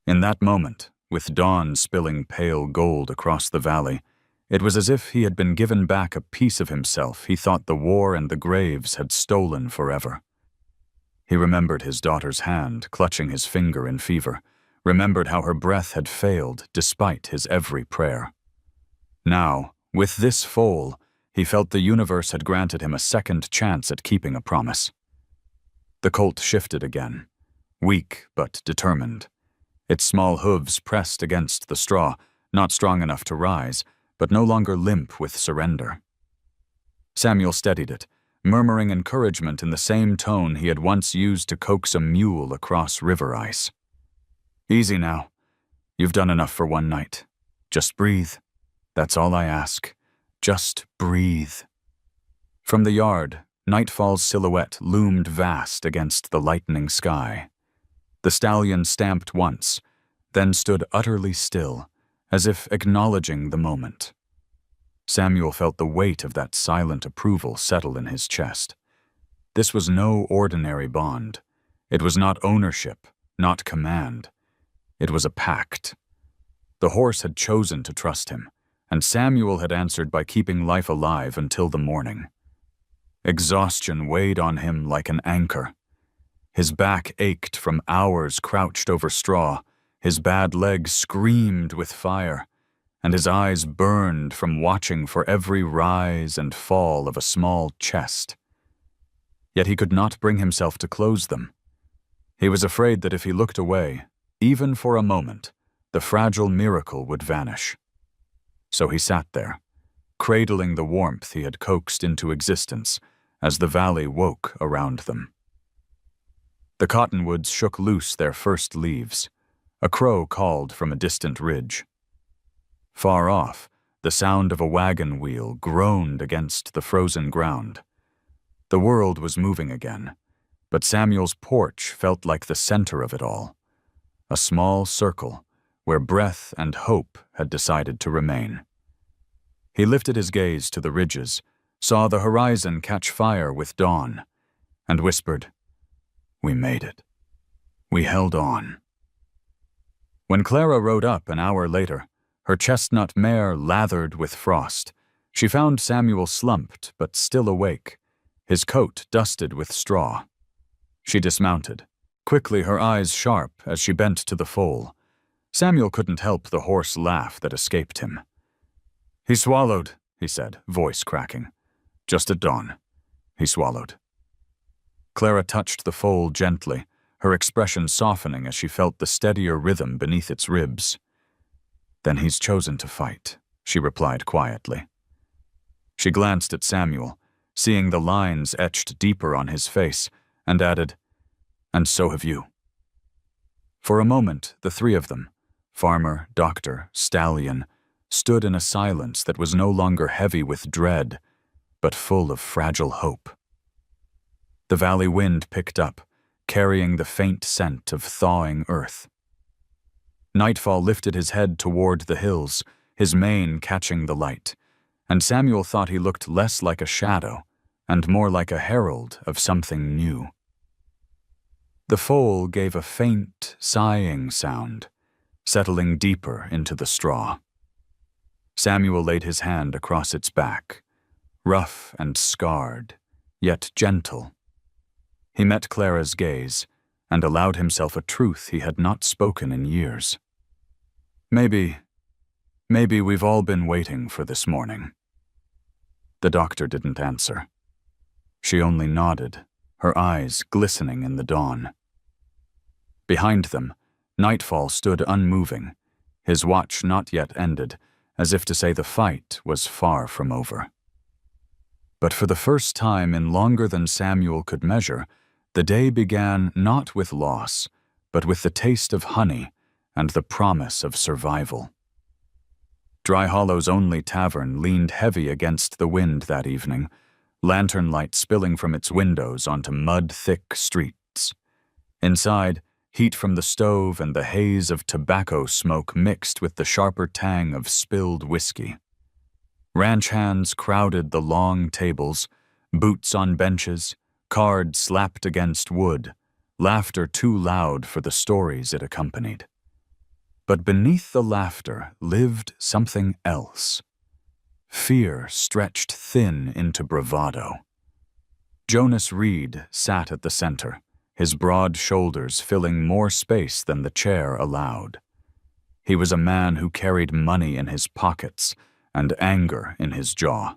In that moment, with dawn spilling pale gold across the valley, it was as if he had been given back a piece of himself he thought the war and the graves had stolen forever. He remembered his daughter's hand clutching his finger in fever, remembered how her breath had failed despite his every prayer. Now, with this foal, he felt the universe had granted him a second chance at keeping a promise. The colt shifted again, weak but determined. Its small hooves pressed against the straw, not strong enough to rise, but no longer limp with surrender. Samuel steadied it, murmuring encouragement in the same tone he had once used to coax a mule across river ice. "Easy now. You've done enough for one night. Just breathe. That's all I ask. Just breathe." From the yard, Nightfall's silhouette loomed vast against the lightening sky. The stallion stamped once, then stood utterly still, as if acknowledging the moment. Samuel felt the weight of that silent approval settle in his chest. This was no ordinary bond. It was not ownership, not command. It was a pact. The horse had chosen to trust him, and Samuel had answered by keeping life alive until the morning. Exhaustion weighed on him like an anchor. His back ached from hours crouched over straw, his bad legs screamed with fire, and his eyes burned from watching for every rise and fall of a small chest. Yet he could not bring himself to close them. He was afraid that if he looked away, even for a moment, the fragile miracle would vanish. So he sat there, cradling the warmth he had coaxed into existence as the valley woke around them. The cottonwoods shook loose their first leaves. A crow called from a distant ridge. Far off, the sound of a wagon wheel groaned against the frozen ground. The world was moving again, but Samuel's porch felt like the center of it all, a small circle where breath and hope had decided to remain. He lifted his gaze to the ridges, saw the horizon catch fire with dawn, and whispered, "We made it. We held on." When Clara rode up an hour later, her chestnut mare lathered with frost, she found Samuel slumped but still awake, his coat dusted with straw. She dismounted, quickly her eyes sharp as she bent to the foal. Samuel couldn't help the hoarse laugh that escaped him. "He swallowed," he said, voice cracking. "Just at dawn." He swallowed. Clara touched the foal gently, her expression softening as she felt the steadier rhythm beneath its ribs. "Then he's chosen to fight," she replied quietly. She glanced at Samuel, seeing the lines etched deeper on his face, and added, "And so have you." For a moment, the three of them, farmer, doctor, stallion, stood in a silence that was no longer heavy with dread, but full of fragile hope. The valley wind picked up, carrying the faint scent of thawing earth. Nightfall lifted his head toward the hills, his mane catching the light, and Samuel thought he looked less like a shadow and more like a herald of something new. The foal gave a faint, sighing sound, settling deeper into the straw. Samuel laid his hand across its back, rough and scarred, yet gentle. He met Clara's gaze and allowed himself a truth he had not spoken in years. Maybe we've all been waiting for this morning." The doctor didn't answer. She only nodded, her eyes glistening in the dawn. Behind them, Nightfall stood unmoving, his watch not yet ended, as if to say the fight was far from over. But for the first time in longer than Samuel could measure, the day began not with loss, but with the taste of honey and the promise of survival. Dry Hollow's only tavern leaned heavy against the wind that evening, lantern light spilling from its windows onto mud-thick streets. Inside, heat from the stove and the haze of tobacco smoke mixed with the sharper tang of spilled whiskey. Ranch hands crowded the long tables, boots on benches, cards slapped against wood, laughter too loud for the stories it accompanied. But beneath the laughter lived something else. Fear stretched thin into bravado. Jonas Reed sat at the center, his broad shoulders filling more space than the chair allowed. He was a man who carried money in his pockets and anger in his jaw,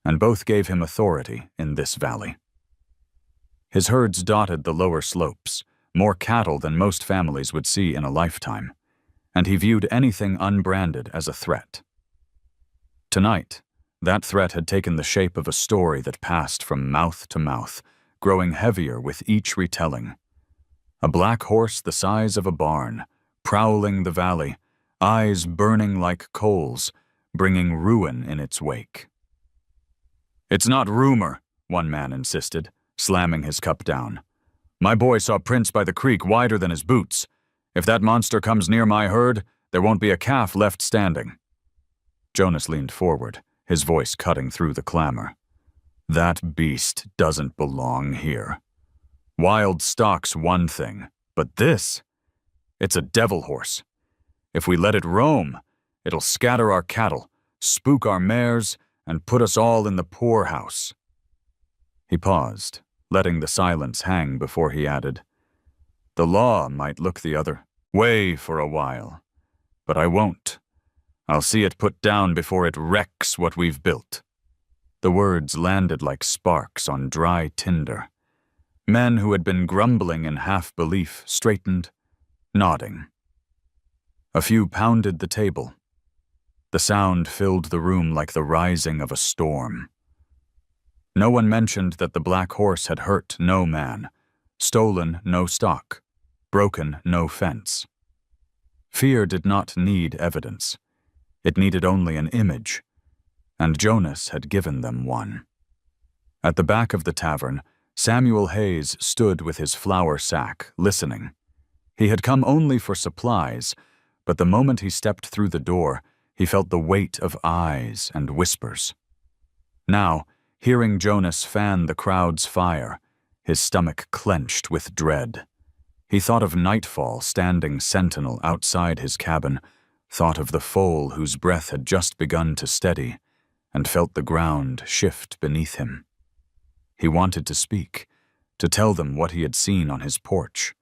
and both gave him authority in this valley. His herds dotted the lower slopes, more cattle than most families would see in a lifetime, and he viewed anything unbranded as a threat. Tonight, that threat had taken the shape of a story that passed from mouth to mouth, growing heavier with each retelling. A black horse the size of a barn, prowling the valley, eyes burning like coals, bringing ruin in its wake. "It's not rumor," one man insisted, slamming his cup down. "My boy saw prints by the creek wider than his boots. If that monster comes near my herd, there won't be a calf left standing." Jonas leaned forward, his voice cutting through the clamor. "That beast doesn't belong here. Wild stock's one thing, but this? It's a devil horse. If we let it roam, it'll scatter our cattle, spook our mares, and put us all in the poorhouse." He paused, letting the silence hang before he added, "The law might look the other way for a while, but I won't. I'll see it put down before it wrecks what we've built." The words landed like sparks on dry tinder. Men who had been grumbling in half-belief straightened, nodding. A few pounded the table. The sound filled the room like the rising of a storm. No one mentioned that the black horse had hurt no man, stolen no stock, broken no fence. Fear did not need evidence. It needed only an image, and Jonas had given them one. At the back of the tavern, Samuel Hayes stood with his flour sack, listening. He had come only for supplies, but the moment he stepped through the door, he felt the weight of eyes and whispers. Now, hearing Jonas fan the crowd's fire, his stomach clenched with dread. He thought of Nightfall standing sentinel outside his cabin, thought of the foal whose breath had just begun to steady, and felt the ground shift beneath him. He wanted to speak, to tell them what he had seen on his porch.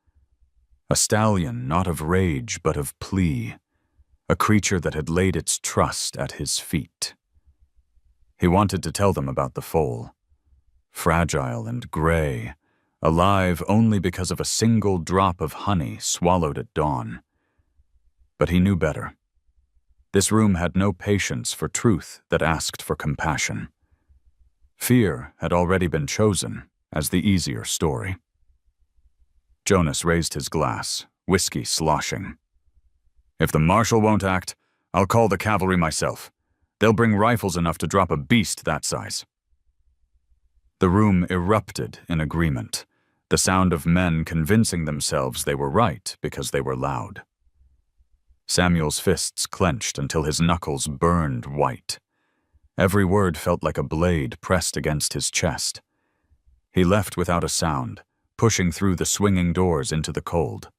A stallion not of rage but of plea, a creature that had laid its trust at his feet. He wanted to tell them about the foal, fragile and gray, alive only because of a single drop of honey swallowed at dawn. But he knew better. This room had no patience for truth that asked for compassion. Fear had already been chosen as the easier story. Jonas raised his glass, whiskey sloshing. "If the marshal won't act, I'll call the cavalry myself. They'll bring rifles enough to drop a beast that size." The room erupted in agreement, the sound of men convincing themselves they were right because they were loud. Samuel's fists clenched until his knuckles burned white. Every word felt like a blade pressed against his chest. He left without a sound, pushing through the swinging doors into the cold.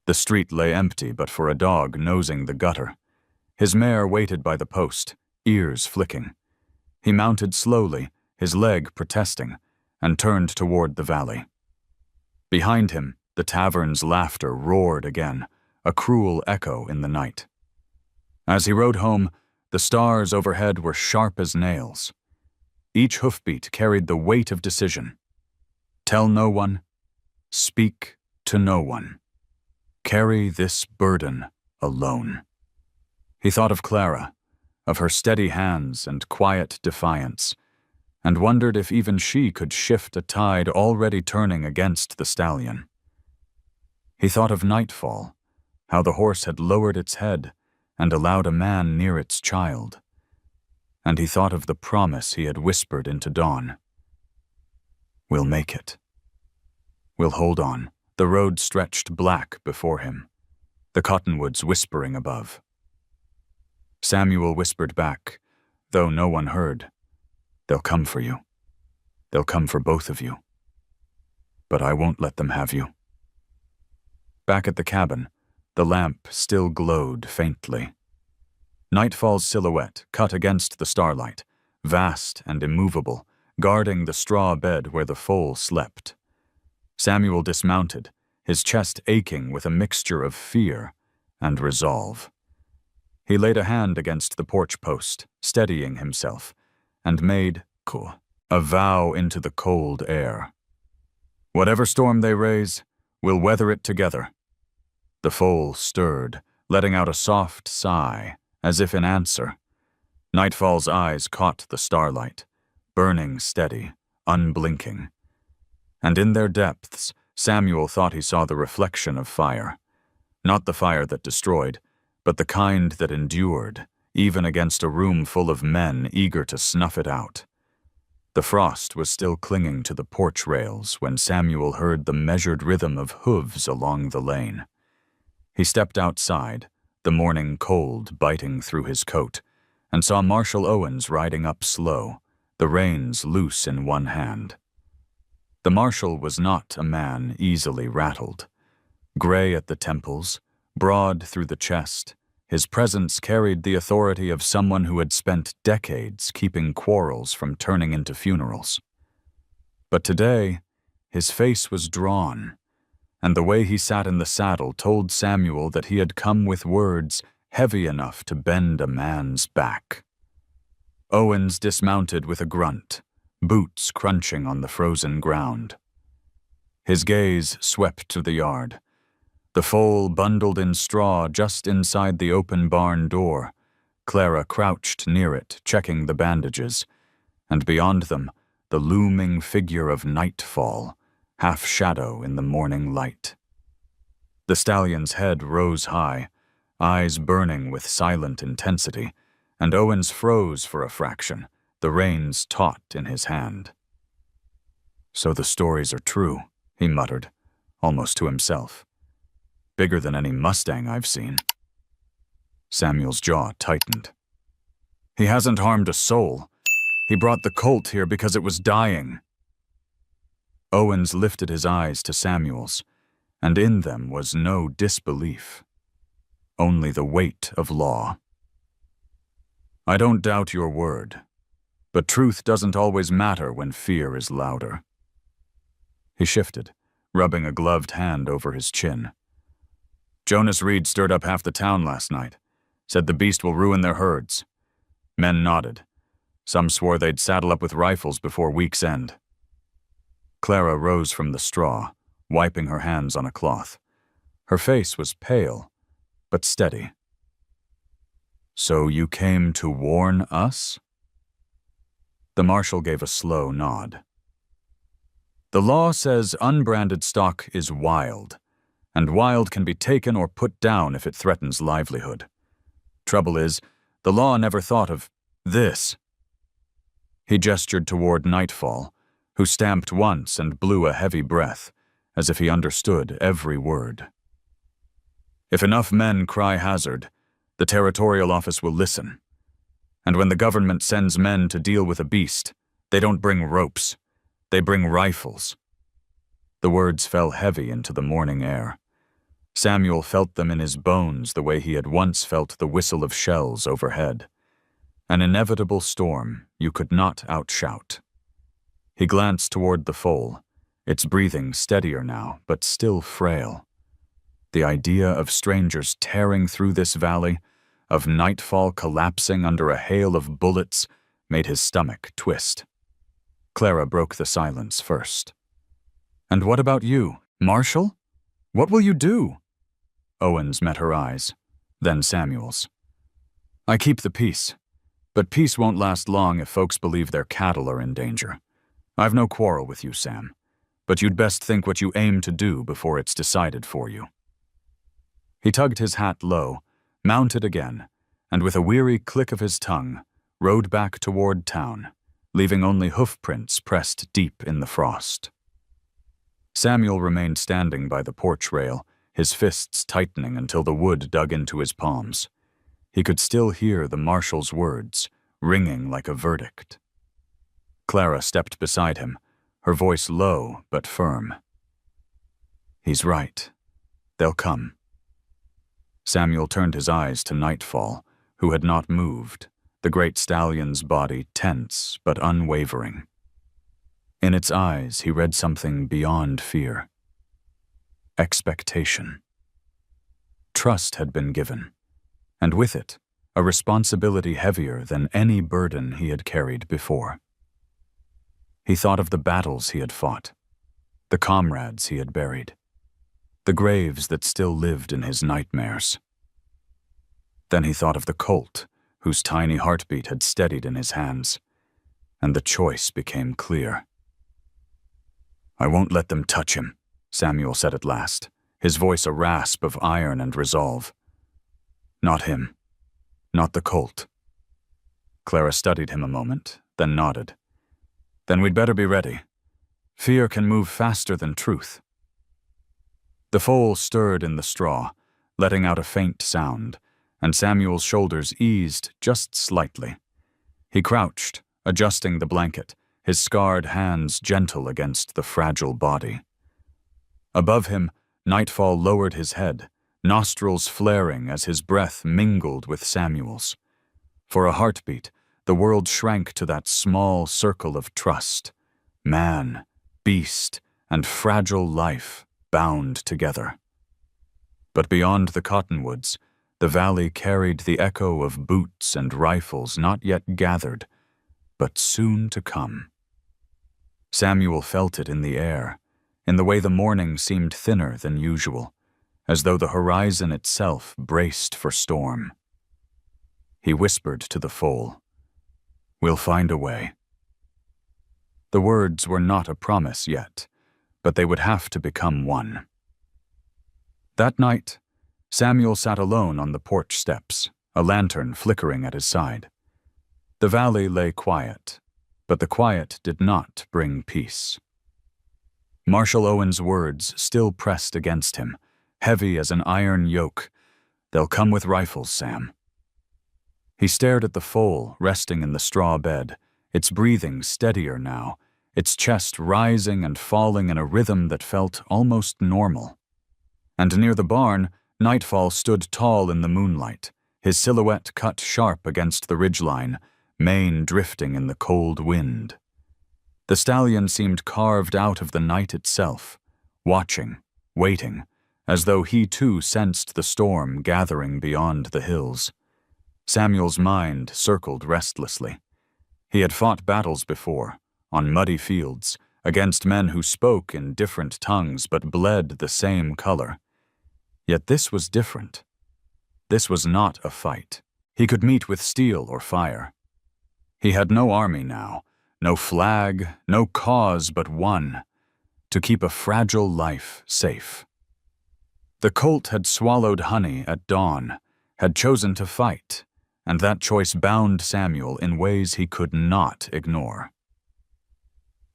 The street lay empty but for a dog nosing the gutter. His mare waited by the post, ears flicking. He mounted slowly, his leg protesting, and turned toward the valley. Behind him, the tavern's laughter roared again, a cruel echo in the night. As he rode home, the stars overhead were sharp as nails. Each hoofbeat carried the weight of decision. Tell no one, speak to no one. Carry this burden alone. He thought of Clara, of her steady hands and quiet defiance, and wondered if even she could shift a tide already turning against the stallion. He thought of Nightfall, how the horse had lowered its head and allowed a man near its child. And he thought of the promise he had whispered into dawn. "We'll make it. We'll hold on." The road stretched black before him, the cottonwoods whispering above. Samuel whispered back, though no one heard, "They'll come for you. They'll come for both of you. But I won't let them have you." Back at the cabin, the lamp still glowed faintly. Nightfall's silhouette cut against the starlight, vast and immovable, guarding the straw bed where the foal slept. Samuel dismounted, his chest aching with a mixture of fear and resolve. He laid a hand against the porch post, steadying himself, and made a vow into the cold air. "Whatever storm they raise, we'll weather it together." The foal stirred, letting out a soft sigh, as if in answer. Nightfall's eyes caught the starlight, burning steady, unblinking. And in their depths, Samuel thought he saw the reflection of fire. Not the fire that destroyed, but the kind that endured, even against a room full of men eager to snuff it out. The frost was still clinging to the porch rails when Samuel heard the measured rhythm of hooves along the lane. He stepped outside, the morning cold biting through his coat, and saw Marshal Owens riding up slow, the reins loose in one hand. The marshal was not a man easily rattled. Gray at the temples, broad through the chest, his presence carried the authority of someone who had spent decades keeping quarrels from turning into funerals. But today, his face was drawn, and the way he sat in the saddle told Samuel that he had come with words heavy enough to bend a man's back. Owens dismounted with a grunt, boots crunching on the frozen ground. His gaze swept to the yard. The foal bundled in straw just inside the open barn door. Clara crouched near it, checking the bandages, and beyond them, the looming figure of Nightfall, half shadow in the morning light. The stallion's head rose high, eyes burning with silent intensity, and Owens froze for a fraction, the reins taut in his hand. "So the stories are true," he muttered, almost to himself. "Bigger than any Mustang I've seen." Samuel's jaw tightened. "He hasn't harmed a soul. He brought the colt here because it was dying." Owens lifted his eyes to Samuel's, and in them was no disbelief, only the weight of law. "I don't doubt your word, but truth doesn't always matter when fear is louder." He shifted, rubbing a gloved hand over his chin. "Jonas Reed stirred up half the town last night, said the beast will ruin their herds." Men nodded. Some swore they'd saddle up with rifles before week's end. Clara rose from the straw, wiping her hands on a cloth. Her face was pale, but steady. "So you came to warn us?" The marshal gave a slow nod. "The law says unbranded stock is wild, and wild can be taken or put down if it threatens livelihood. Trouble is, the law never thought of this." He gestured toward Nightfall, who stamped once and blew a heavy breath, as if he understood every word. "If enough men cry hazard, the territorial office will listen. And when the government sends men to deal with a beast, they don't bring ropes, they bring rifles." The words fell heavy into the morning air. Samuel felt them in his bones the way he had once felt the whistle of shells overhead. An inevitable storm you could not outshout. He glanced toward the foal, its breathing steadier now, but still frail. The idea of strangers tearing through this valley, of Nightfall collapsing under a hail of bullets, made his stomach twist. Clara broke the silence first. "And what about you, Marshal? What will you do?" Owens met her eyes, then Samuel's. "I keep the peace, but peace won't last long if folks believe their cattle are in danger. I've no quarrel with you, Sam, but you'd best think what you aim to do before it's decided for you." He tugged his hat low, mounted again, and with a weary click of his tongue, rode back toward town, leaving only hoofprints pressed deep in the frost. Samuel remained standing by the porch rail, his fists tightening until the wood dug into his palms. He could still hear the marshal's words, ringing like a verdict. Clara stepped beside him, her voice low but firm. "He's right. They'll come." Samuel turned his eyes to Nightfall, who had not moved, the great stallion's body tense but unwavering. In its eyes he read something beyond fear. Expectation. Trust had been given, and with it, a responsibility heavier than any burden he had carried before. He thought of the battles he had fought, the comrades he had buried, the graves that still lived in his nightmares. Then he thought of the colt, whose tiny heartbeat had steadied in his hands, and the choice became clear. "I won't let them touch him," Samuel said at last, his voice a rasp of iron and resolve. "Not him. Not the colt." Clara studied him a moment, then nodded. "Then we'd better be ready. Fear can move faster than truth." The foal stirred in the straw, letting out a faint sound, and Samuel's shoulders eased just slightly. He crouched, adjusting the blanket, his scarred hands gentle against the fragile body. Above him, Nightfall lowered his head, nostrils flaring as his breath mingled with Samuel's. For a heartbeat, the world shrank to that small circle of trust. Man, beast, and fragile life bound together. But beyond the cottonwoods, the valley carried the echo of boots and rifles not yet gathered, but soon to come. Samuel felt it in the air, in the way the morning seemed thinner than usual, as though the horizon itself braced for storm. He whispered to the foal, "We'll find a way." The words were not a promise yet, but they would have to become one. That night, Samuel sat alone on the porch steps, a lantern flickering at his side. The valley lay quiet, but the quiet did not bring peace. Marshal Owen's words still pressed against him, heavy as an iron yoke. "They'll come with rifles, Sam." He stared at the foal resting in the straw bed, its breathing steadier now, its chest rising and falling in a rhythm that felt almost normal. And near the barn, Nightfall stood tall in the moonlight, his silhouette cut sharp against the ridgeline, mane drifting in the cold wind. The stallion seemed carved out of the night itself, watching, waiting, as though he too sensed the storm gathering beyond the hills. Samuel's mind circled restlessly. He had fought battles before, on muddy fields, against men who spoke in different tongues but bled the same color. Yet this was different. This was not a fight. He could meet with steel or fire. He had no army now, no flag, no cause but one: to keep a fragile life safe. The colt had swallowed honey at dawn, had chosen to fight, and that choice bound Samuel in ways he could not ignore.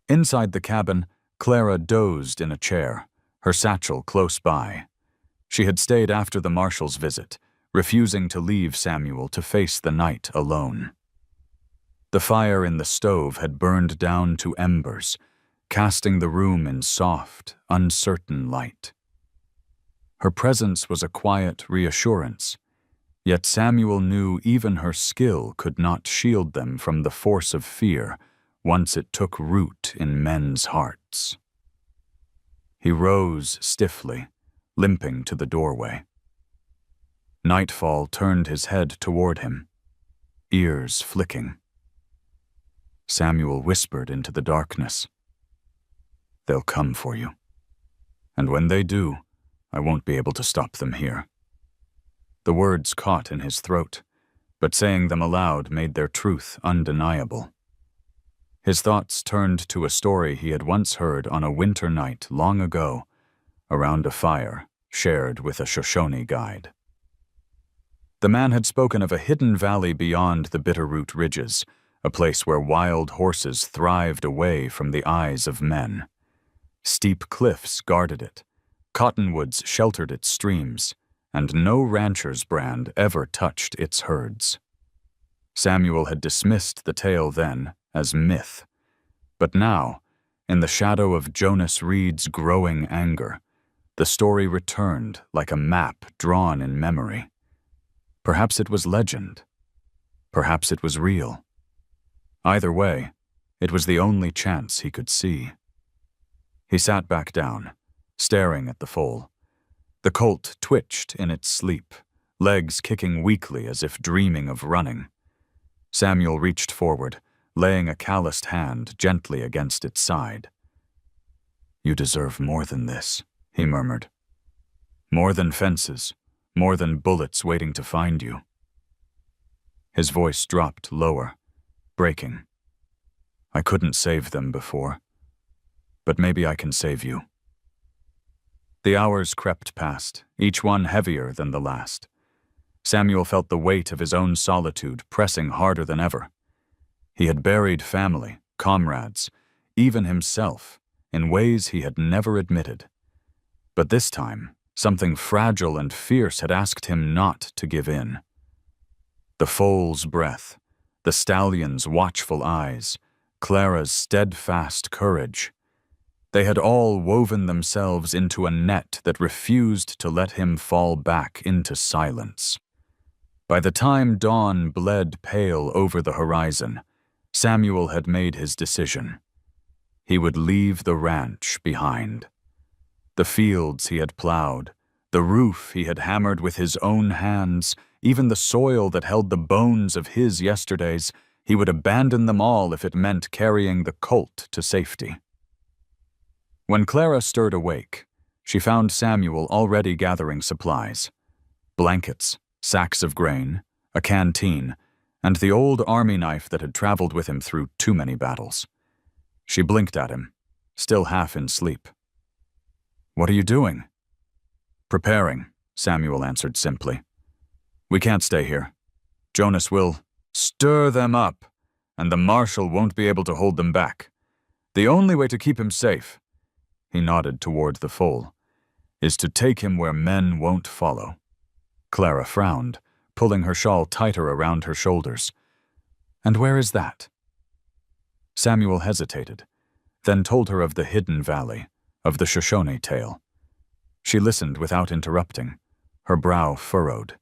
Inside the cabin, Clara dozed in a chair, her satchel close by. She had stayed after the marshal's visit, refusing to leave Samuel to face the night alone. The fire in the stove had burned down to embers, casting the room in soft, uncertain light. Her presence was a quiet reassurance, yet Samuel knew even her skill could not shield them from the force of fear once it took root in men's hearts. He rose stiffly, limping to the doorway. Nightfall turned his head toward him, ears flicking. Samuel whispered into the darkness, "They'll come for you. And when they do, I won't be able to stop them here." The words caught in his throat, but saying them aloud made their truth undeniable. His thoughts turned to a story he had once heard on a winter night long ago, around a fire shared with a Shoshone guide. The man had spoken of a hidden valley beyond the Bitterroot Ridges, a place where wild horses thrived away from the eyes of men. Steep cliffs guarded it, cottonwoods sheltered its streams, and no rancher's brand ever touched its herds. Samuel had dismissed the tale then as myth, but now, in the shadow of Jonas Reed's growing anger, the story returned like a map drawn in memory. Perhaps it was legend. Perhaps it was real. Either way, it was the only chance he could see. He sat back down, staring at the foal. The colt twitched in its sleep, legs kicking weakly as if dreaming of running. Samuel reached forward, laying a calloused hand gently against its side. "You deserve more than this," he murmured. "More than fences, more than bullets waiting to find you." His voice dropped lower, breaking. "I couldn't save them before, but maybe I can save you." The hours crept past, each one heavier than the last. Samuel felt the weight of his own solitude pressing harder than ever. He had buried family, comrades, even himself, in ways he had never admitted. But this time, something fragile and fierce had asked him not to give in. The foal's breath, the stallion's watchful eyes, Clara's steadfast courage. They had all woven themselves into a net that refused to let him fall back into silence. By the time dawn bled pale over the horizon, Samuel had made his decision. He would leave the ranch behind. The fields he had plowed, the roof he had hammered with his own hands, even the soil that held the bones of his yesterdays, he would abandon them all if it meant carrying the colt to safety. When Clara stirred awake, she found Samuel already gathering supplies: blankets, sacks of grain, a canteen, and the old army knife that had traveled with him through too many battles. She blinked at him, still half in sleep. "What are you doing?" "Preparing," Samuel answered simply. We can't stay here. Jonas will stir them up, and the marshal won't be able to hold them back. The only way to keep him safe, he nodded toward the foal, is to take him where men won't follow. Clara frowned, pulling her shawl tighter around her shoulders. And where is that? Samuel hesitated, then told her of the hidden valley, of the Shoshone tale. She listened without interrupting, her brow furrowed,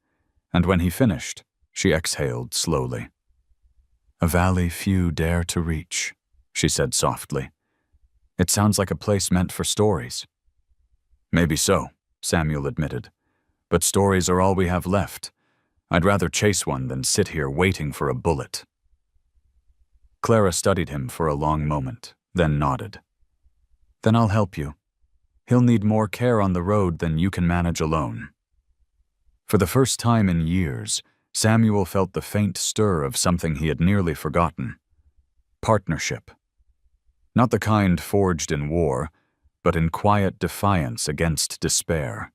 and when he finished, she exhaled slowly. A valley few dare to reach, she said softly. It sounds like a place meant for stories. Maybe so, Samuel admitted, but stories are all we have left. I'd rather chase one than sit here waiting for a bullet. Clara studied him for a long moment, then nodded. Then I'll help you. He'll need more care on the road than you can manage alone. For the first time in years, Samuel felt the faint stir of something he had nearly forgotten. Partnership. Not the kind forged in war, but in quiet defiance against despair.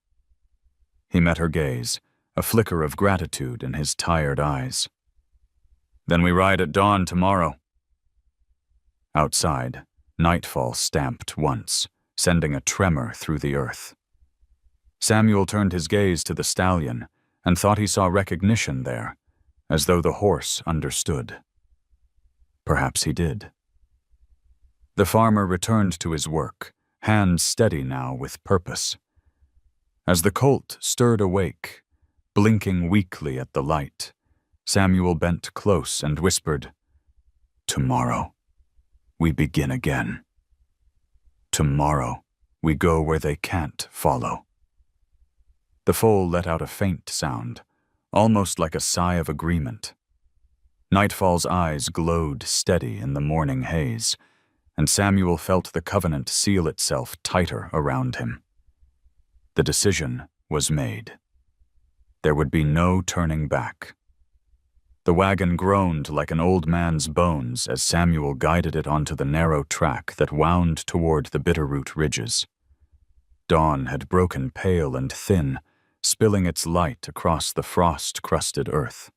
He met her gaze, a flicker of gratitude in his tired eyes. Then we ride at dawn tomorrow. Outside, nightfall stamped once, sending a tremor through the earth. Samuel turned his gaze to the stallion and thought he saw recognition there, as though the horse understood. Perhaps he did. The farmer returned to his work, hands steady now with purpose. As the colt stirred awake, blinking weakly at the light, Samuel bent close and whispered, Tomorrow, we begin again. Tomorrow, we go where they can't follow. The foal let out a faint sound, almost like a sigh of agreement. Nightfall's eyes glowed steady in the morning haze, and Samuel felt the covenant seal itself tighter around him. The decision was made. There would be no turning back. The wagon groaned like an old man's bones as Samuel guided it onto the narrow track that wound toward the Bitterroot ridges. Dawn had broken pale and thin, spilling its light across the frost-crusted earth.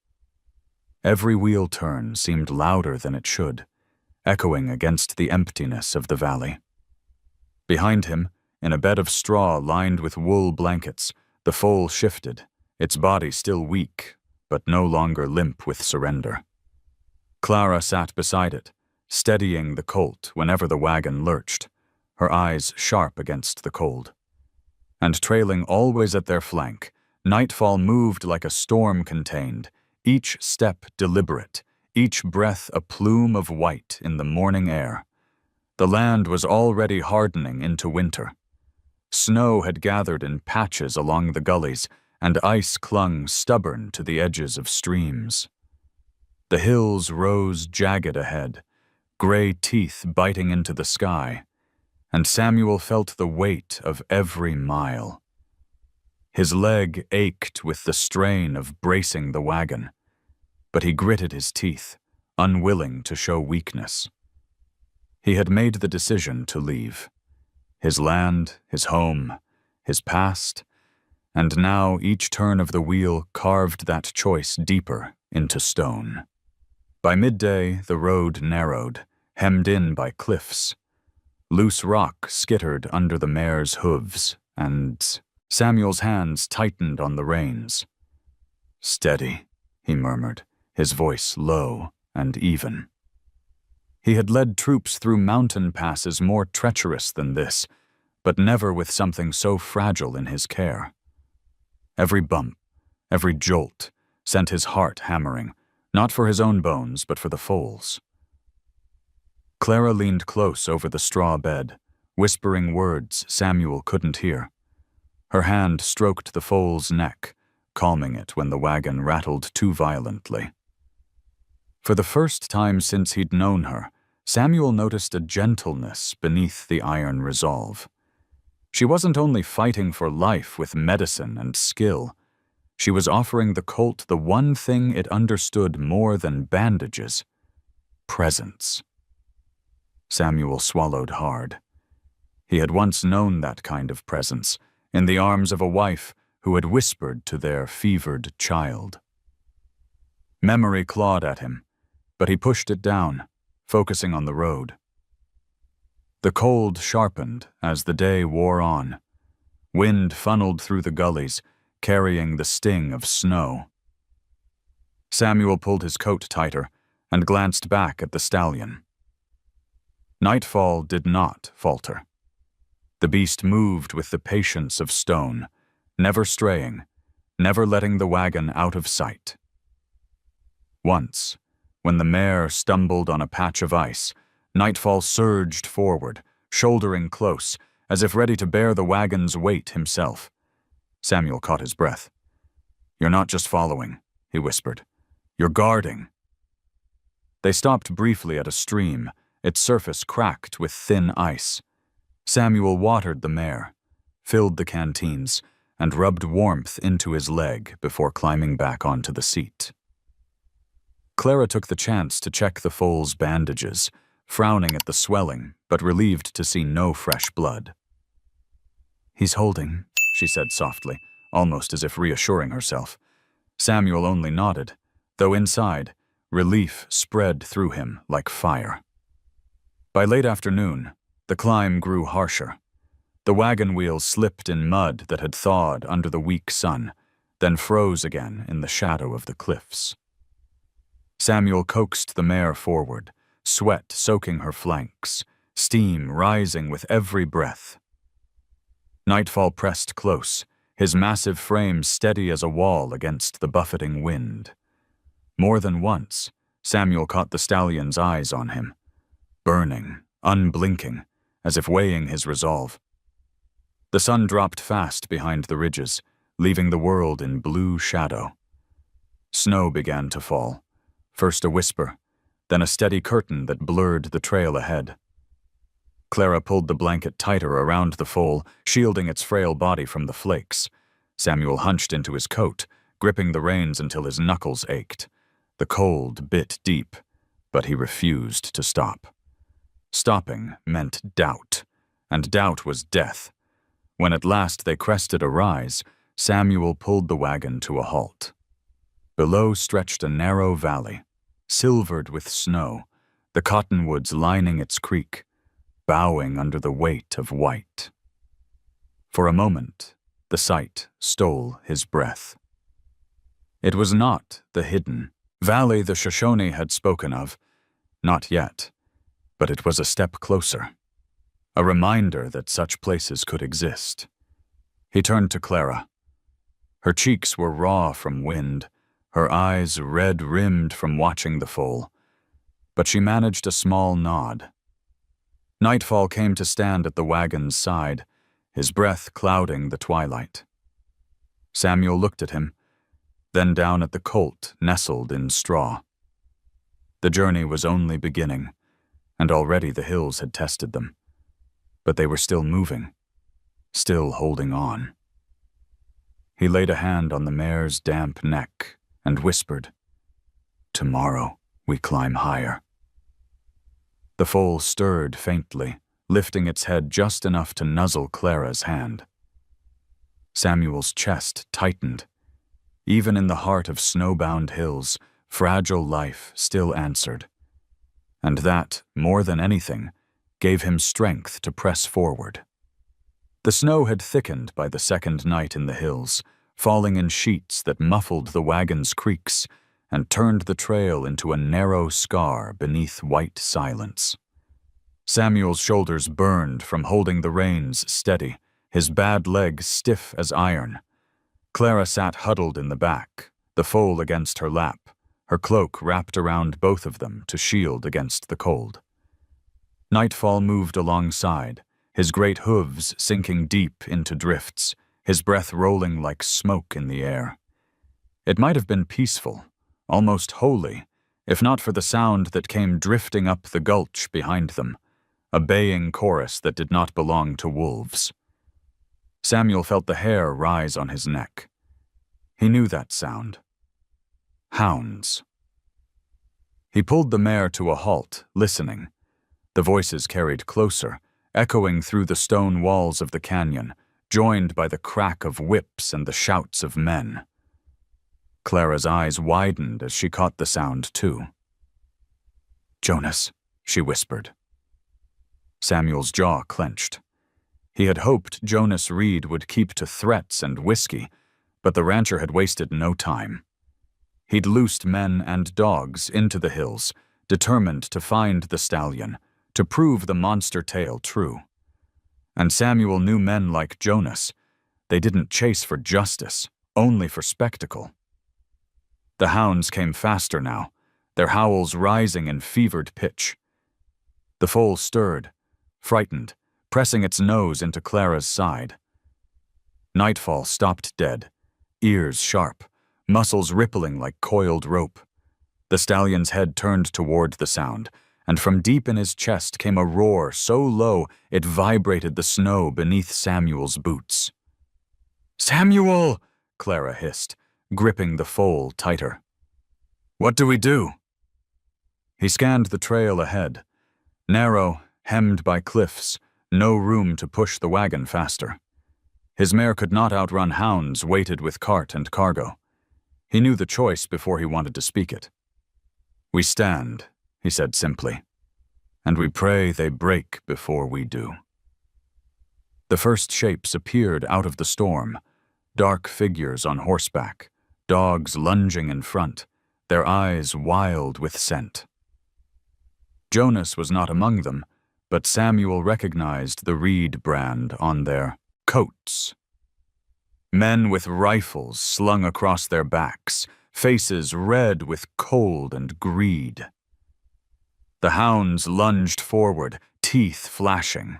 Every wheel turn seemed louder than it should, echoing against the emptiness of the valley. Behind him, in a bed of straw lined with wool blankets, the foal shifted, its body still weak, but no longer limp with surrender. Clara sat beside it, steadying the colt whenever the wagon lurched, her eyes sharp against the cold. And trailing always at their flank, nightfall moved like a storm contained, each step deliberate, each breath a plume of white in the morning air. The land was already hardening into winter. Snow had gathered in patches along the gullies, and ice clung stubborn to the edges of streams. The hills rose jagged ahead, gray teeth biting into the sky, and Samuel felt the weight of every mile. His leg ached with the strain of bracing the wagon, but he gritted his teeth, unwilling to show weakness. He had made the decision to leave. His land, his home, his past, and now each turn of the wheel carved that choice deeper into stone. By midday, the road narrowed, hemmed in by cliffs. Loose rock skittered under the mare's hooves, and Samuel's hands tightened on the reins. Steady, he murmured, his voice low and even. He had led troops through mountain passes more treacherous than this, but never with something so fragile in his care. Every bump, every jolt, sent his heart hammering, not for his own bones, but for the foal's. Clara leaned close over the straw bed, whispering words Samuel couldn't hear. Her hand stroked the foal's neck, calming it when the wagon rattled too violently. For the first time since he'd known her, Samuel noticed a gentleness beneath the iron resolve. She wasn't only fighting for life with medicine and skill. She was offering the colt the one thing it understood more than bandages: presence. Samuel swallowed hard. He had once known that kind of presence, in the arms of a wife who had whispered to their fevered child. Memory clawed at him, but he pushed it down, focusing on the road. The cold sharpened as the day wore on. Wind funneled through the gullies, carrying the sting of snow. Samuel pulled his coat tighter and glanced back at the stallion. Nightfall did not falter. The beast moved with the patience of stone, never straying, never letting the wagon out of sight. Once, when the mare stumbled on a patch of ice, Nightfall surged forward, shouldering close, as if ready to bear the wagon's weight himself. Samuel caught his breath. "You're not just following," he whispered. "You're guarding." They stopped briefly at a stream, its surface cracked with thin ice. Samuel watered the mare, filled the canteens, and rubbed warmth into his leg before climbing back onto the seat. Clara took the chance to check the foal's bandages, frowning at the swelling, but relieved to see no fresh blood. "He's holding," she said softly, almost as if reassuring herself. Samuel only nodded, though inside, relief spread through him like fire. By late afternoon, the climb grew harsher. The wagon wheels slipped in mud that had thawed under the weak sun, then froze again in the shadow of the cliffs. Samuel coaxed the mare forward, sweat soaking her flanks, steam rising with every breath. Nightfall pressed close, his massive frame steady as a wall against the buffeting wind. More than once, Samuel caught the stallion's eyes on him, burning, unblinking, as if weighing his resolve. The sun dropped fast behind the ridges, leaving the world in blue shadow. Snow began to fall, first a whisper, then a steady curtain that blurred the trail ahead. Clara pulled the blanket tighter around the foal, shielding its frail body from the flakes. Samuel hunched into his coat, gripping the reins until his knuckles ached. The cold bit deep, but he refused to stop. Stopping meant doubt, and doubt was death. When at last they crested a rise, Samuel pulled the wagon to a halt. Below stretched a narrow valley, silvered with snow, the cottonwoods lining its creek, bowing under the weight of white. For a moment, the sight stole his breath. It was not the hidden valley the Shoshone had spoken of, not yet, but it was a step closer, a reminder that such places could exist. He turned to Clara. Her cheeks were raw from wind, her eyes red-rimmed from watching the foal, but she managed a small nod. Nightfall came to stand at the wagon's side, his breath clouding the twilight. Samuel looked at him, then down at the colt nestled in straw. The journey was only beginning, and already the hills had tested them. But they were still moving, still holding on. He laid a hand on the mare's damp neck and whispered, "Tomorrow we climb higher." The foal stirred faintly, lifting its head just enough to nuzzle Clara's hand. Samuel's chest tightened. Even in the heart of snowbound hills, fragile life still answered. And that, more than anything, gave him strength to press forward. The snow had thickened by the second night in the hills, falling in sheets that muffled the wagon's creaks and turned the trail into a narrow scar beneath white silence. Samuel's shoulders burned from holding the reins steady, his bad leg stiff as iron. Clara sat huddled in the back, the foal against her lap, her cloak wrapped around both of them to shield against the cold. Nightfall moved alongside, his great hooves sinking deep into drifts, his breath rolling like smoke in the air. It might have been peaceful, almost holy, if not for the sound that came drifting up the gulch behind them, a baying chorus that did not belong to wolves. Samuel felt the hair rise on his neck. He knew that sound. Hounds. He pulled the mare to a halt, listening. The voices carried closer, echoing through the stone walls of the canyon, joined by the crack of whips and the shouts of men. Clara's eyes widened as she caught the sound too. "Jonas," she whispered. Samuel's jaw clenched. He had hoped Jonas Reed would keep to threats and whiskey, but the rancher had wasted no time. He'd loosed men and dogs into the hills, determined to find the stallion, to prove the monster tale true. And Samuel knew men like Jonas. They didn't chase for justice, only for spectacle. The hounds came faster now, their howls rising in fevered pitch. The foal stirred, frightened, pressing its nose into Clara's side. Nightfall stopped dead, ears sharp, muscles rippling like coiled rope. The stallion's head turned toward the sound, and from deep in his chest came a roar so low it vibrated the snow beneath Samuel's boots. "Samuel!" Clara hissed, gripping the foal tighter. "What do we do?" He scanned the trail ahead. Narrow, hemmed by cliffs, no room to push the wagon faster. His mare could not outrun hounds weighted with cart and cargo. He knew the choice before he wanted to speak it. "We stand," he said simply, "and we pray they break before we do." The first shapes appeared out of the storm, dark figures on horseback, dogs lunging in front, their eyes wild with scent. Jonas was not among them, but Samuel recognized the Reed brand on their coats. Men with rifles slung across their backs, faces red with cold and greed. The hounds lunged forward, teeth flashing.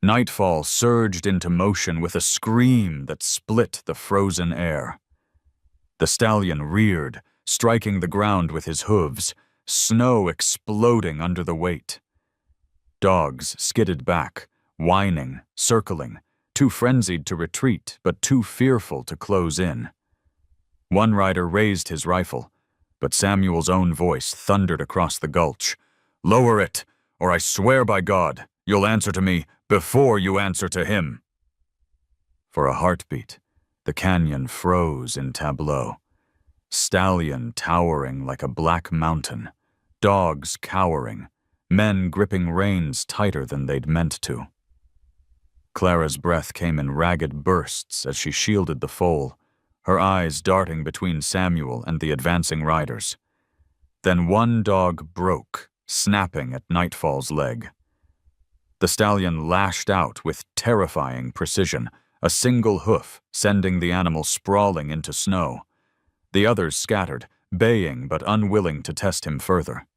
Nightfall surged into motion with a scream that split the frozen air. The stallion reared, striking the ground with his hooves, snow exploding under the weight. Dogs skidded back, whining, circling, too frenzied to retreat but too fearful to close in. One rider raised his rifle, but Samuel's own voice thundered across the gulch. "Lower it, or I swear by God, you'll answer to me before you answer to him." For a heartbeat, the canyon froze in tableau. Stallion towering like a black mountain, dogs cowering, men gripping reins tighter than they'd meant to. Clara's breath came in ragged bursts as she shielded the foal, her eyes darting between Samuel and the advancing riders. Then one dog broke, snapping at Nightfall's leg. The stallion lashed out with terrifying precision, a single hoof sending the animal sprawling into snow. The others scattered, baying but unwilling to test him further.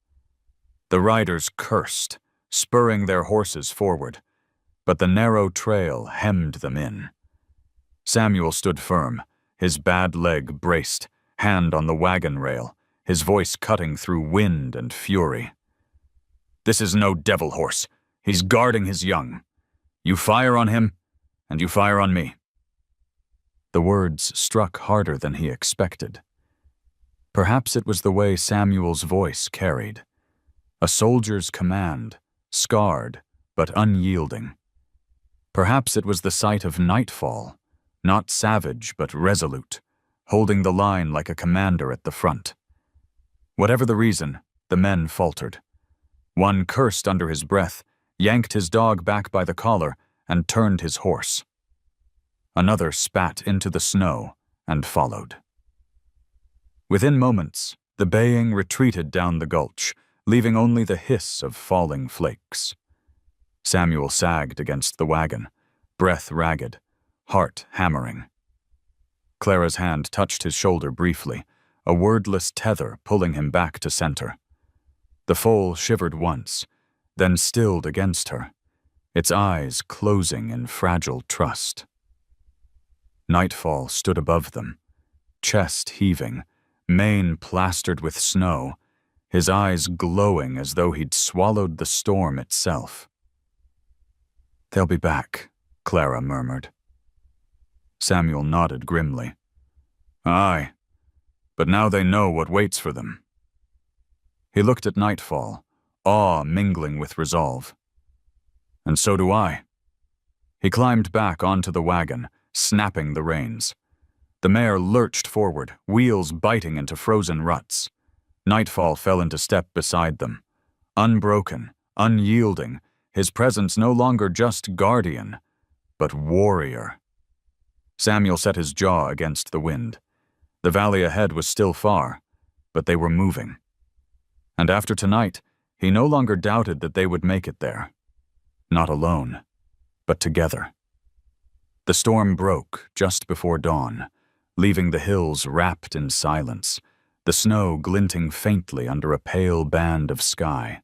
The riders cursed, spurring their horses forward, but the narrow trail hemmed them in. Samuel stood firm, his bad leg braced, hand on the wagon rail, his voice cutting through wind and fury. "This is no devil horse. He's guarding his young. You fire on him, and you fire on me." The words struck harder than he expected. Perhaps it was the way Samuel's voice carried. A soldier's command, scarred but unyielding. Perhaps it was the sight of Nightfall, not savage but resolute, holding the line like a commander at the front. Whatever the reason, the men faltered. One cursed under his breath, yanked his dog back by the collar, and turned his horse. Another spat into the snow and followed. Within moments, the baying retreated down the gulch, leaving only the hiss of falling flakes. Samuel sagged against the wagon, breath ragged, heart hammering. Clara's hand touched his shoulder briefly, a wordless tether pulling him back to center. The foal shivered once, then stilled against her, its eyes closing in fragile trust. Nightfall stood above them, chest heaving, mane plastered with snow, his eyes glowing as though he'd swallowed the storm itself. "They'll be back," Clara murmured. Samuel nodded grimly. "Aye, but now they know what waits for them." He looked at Nightfall, awe mingling with resolve. "And so do I." He climbed back onto the wagon, snapping the reins. The mare lurched forward, wheels biting into frozen ruts. Nightfall fell into step beside them. Unbroken, unyielding, his presence no longer just guardian, but warrior. Samuel set his jaw against the wind. The valley ahead was still far, but they were moving. And after tonight, he no longer doubted that they would make it there. Not alone, but together. The storm broke just before dawn, leaving the hills wrapped in silence, the snow glinting faintly under a pale band of sky.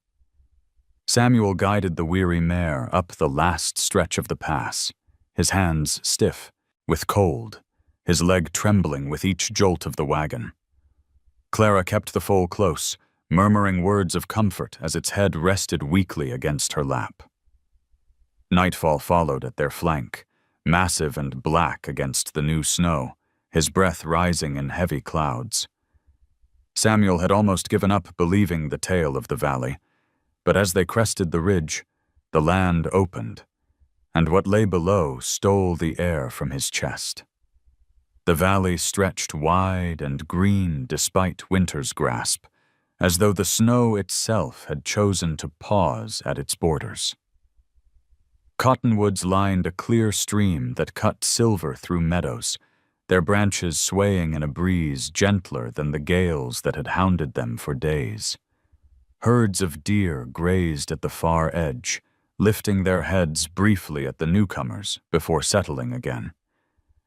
Samuel guided the weary mare up the last stretch of the pass, his hands stiff with cold, his leg trembling with each jolt of the wagon. Clara kept the foal close, murmuring words of comfort as its head rested weakly against her lap. Nightfall followed at their flank, massive and black against the new snow, his breath rising in heavy clouds. Samuel had almost given up believing the tale of the valley, but as they crested the ridge, the land opened, and what lay below stole the air from his chest. The valley stretched wide and green despite winter's grasp, as though the snow itself had chosen to pause at its borders. Cottonwoods lined a clear stream that cut silver through meadows, their branches swaying in a breeze gentler than the gales that had hounded them for days. Herds of deer grazed at the far edge, lifting their heads briefly at the newcomers before settling again.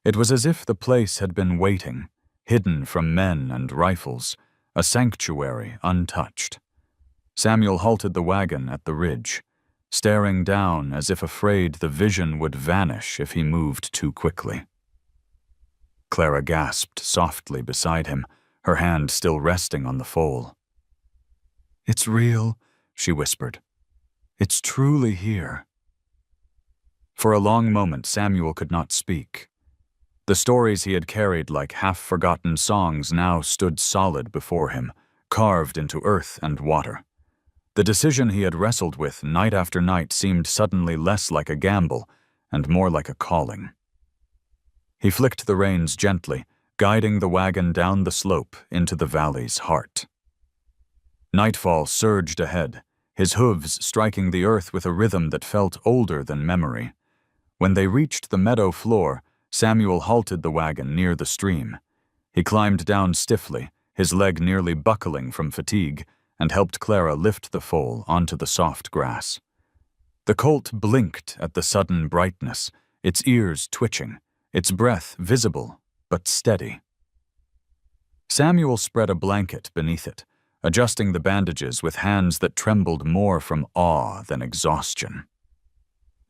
It was as if the place had been waiting, hidden from men and rifles, a sanctuary untouched. Samuel halted the wagon at the ridge, staring down as if afraid the vision would vanish if he moved too quickly. Clara gasped softly beside him, her hand still resting on the foal. "It's real," she whispered. "It's truly here." For a long moment, Samuel could not speak. The stories he had carried like half-forgotten songs now stood solid before him, carved into earth and water. The decision he had wrestled with night after night seemed suddenly less like a gamble and more like a calling. He flicked the reins gently, guiding the wagon down the slope into the valley's heart. Nightfall surged ahead, his hooves striking the earth with a rhythm that felt older than memory. When they reached the meadow floor, Samuel halted the wagon near the stream. He climbed down stiffly, his leg nearly buckling from fatigue, and helped Clara lift the foal onto the soft grass. The colt blinked at the sudden brightness, its ears twitching, its breath visible but steady. Samuel spread a blanket beneath it, adjusting the bandages with hands that trembled more from awe than exhaustion.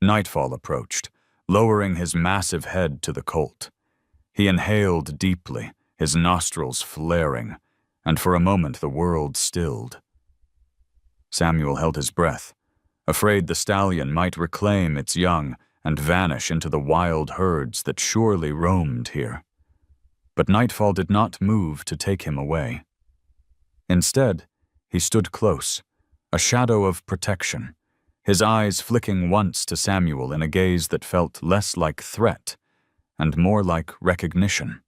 Nightfall approached, lowering his massive head to the colt. He inhaled deeply, his nostrils flaring, and for a moment the world stilled. Samuel held his breath, afraid the stallion might reclaim its young and vanish into the wild herds that surely roamed here. But Nightfall did not move to take him away. Instead, he stood close, a shadow of protection, his eyes flicking once to Samuel in a gaze that felt less like threat and more like recognition.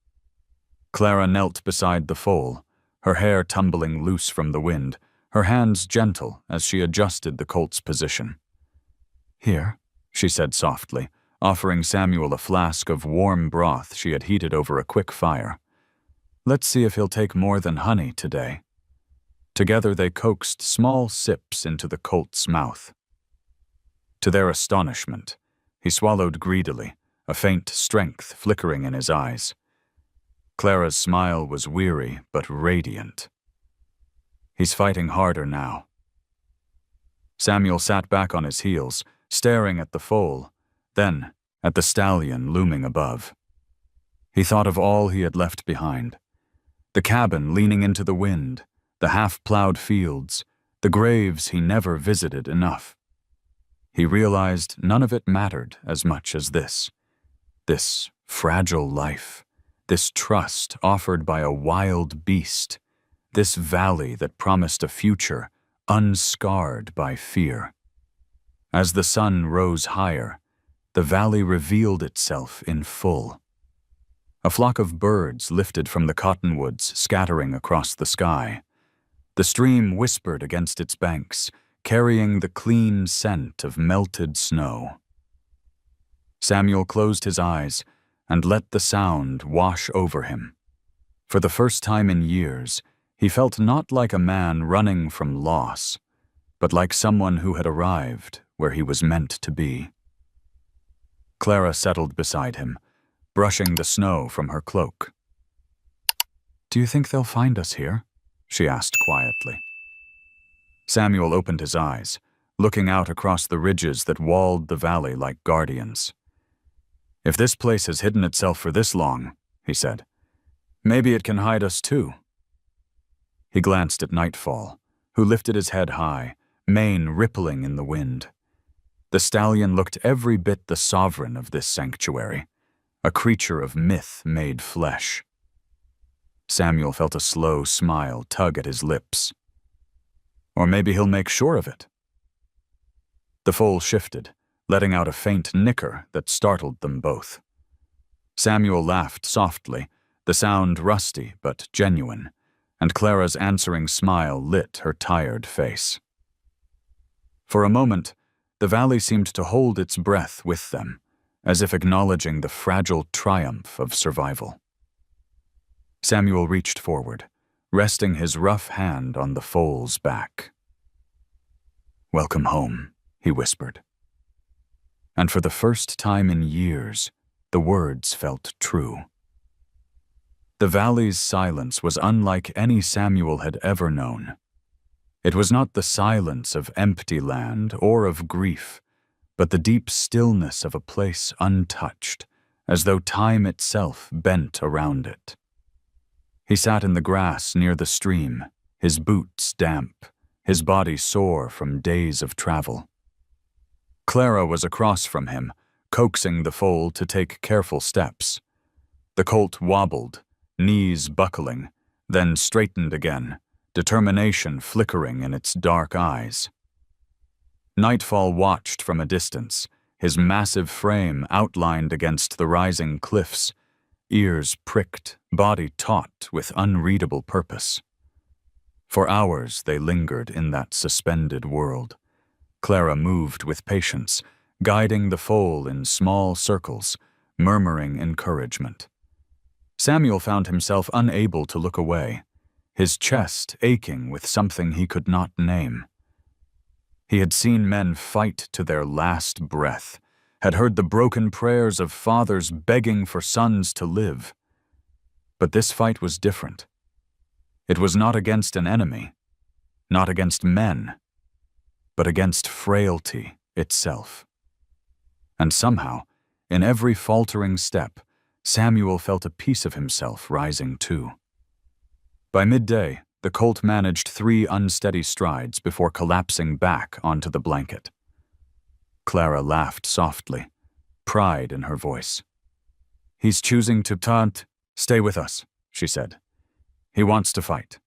Clara knelt beside the foal, her hair tumbling loose from the wind, her hands gentle as she adjusted the colt's position. "Here," she said softly, offering Samuel a flask of warm broth she had heated over a quick fire. "Let's see if he'll take more than honey today." Together they coaxed small sips into the colt's mouth. To their astonishment, he swallowed greedily, a faint strength flickering in his eyes. Clara's smile was weary but radiant. "He's fighting harder now." Samuel sat back on his heels, staring at the foal, then at the stallion looming above. He thought of all he had left behind. The cabin leaning into the wind, the half-plowed fields, the graves he never visited enough. He realized none of it mattered as much as this fragile life, this trust offered by a wild beast, this valley that promised a future unscarred by fear. As the sun rose higher, the valley revealed itself in full. A flock of birds lifted from the cottonwoods, scattering across the sky. The stream whispered against its banks, carrying the clean scent of melted snow. Samuel closed his eyes and let the sound wash over him. For the first time in years, he felt not like a man running from loss, but like someone who had arrived where he was meant to be. Clara settled beside him, brushing the snow from her cloak. "Do you think they'll find us here?" she asked quietly. Samuel opened his eyes, looking out across the ridges that walled the valley like guardians. "If this place has hidden itself for this long," he said, "maybe it can hide us too." He glanced at Nightfall, who lifted his head high, mane rippling in the wind. The stallion looked every bit the sovereign of this sanctuary, a creature of myth made flesh. Samuel felt a slow smile tug at his lips. Or maybe he'll make sure of it. The foal shifted, letting out a faint nicker that startled them both. Samuel laughed softly, the sound rusty but genuine, and Clara's answering smile lit her tired face. For a moment, the valley seemed to hold its breath with them, as if acknowledging the fragile triumph of survival. Samuel reached forward, resting his rough hand on the foal's back. "Welcome home," he whispered. And for the first time in years, the words felt true. The valley's silence was unlike any Samuel had ever known. It was not the silence of empty land or of grief, but the deep stillness of a place untouched, as though time itself bent around it. He sat in the grass near the stream, his boots damp, his body sore from days of travel. Clara was across from him, coaxing the foal to take careful steps. The colt wobbled, knees buckling, then straightened again, determination flickering in its dark eyes. Nightfall watched from a distance, his massive frame outlined against the rising cliffs, ears pricked, body taut with unreadable purpose. For hours they lingered in that suspended world. Clara moved with patience, guiding the foal in small circles, murmuring encouragement. Samuel found himself unable to look away, his chest aching with something he could not name. He had seen men fight to their last breath, had heard the broken prayers of fathers begging for sons to live. But this fight was different. It was not against an enemy, not against men, but against frailty itself. And somehow, in every faltering step, Samuel felt a piece of himself rising too. By midday, the colt managed 3 unsteady strides before collapsing back onto the blanket. Clara laughed softly, pride in her voice. "He's choosing to taunt. Stay with us," she said. "He wants to fight."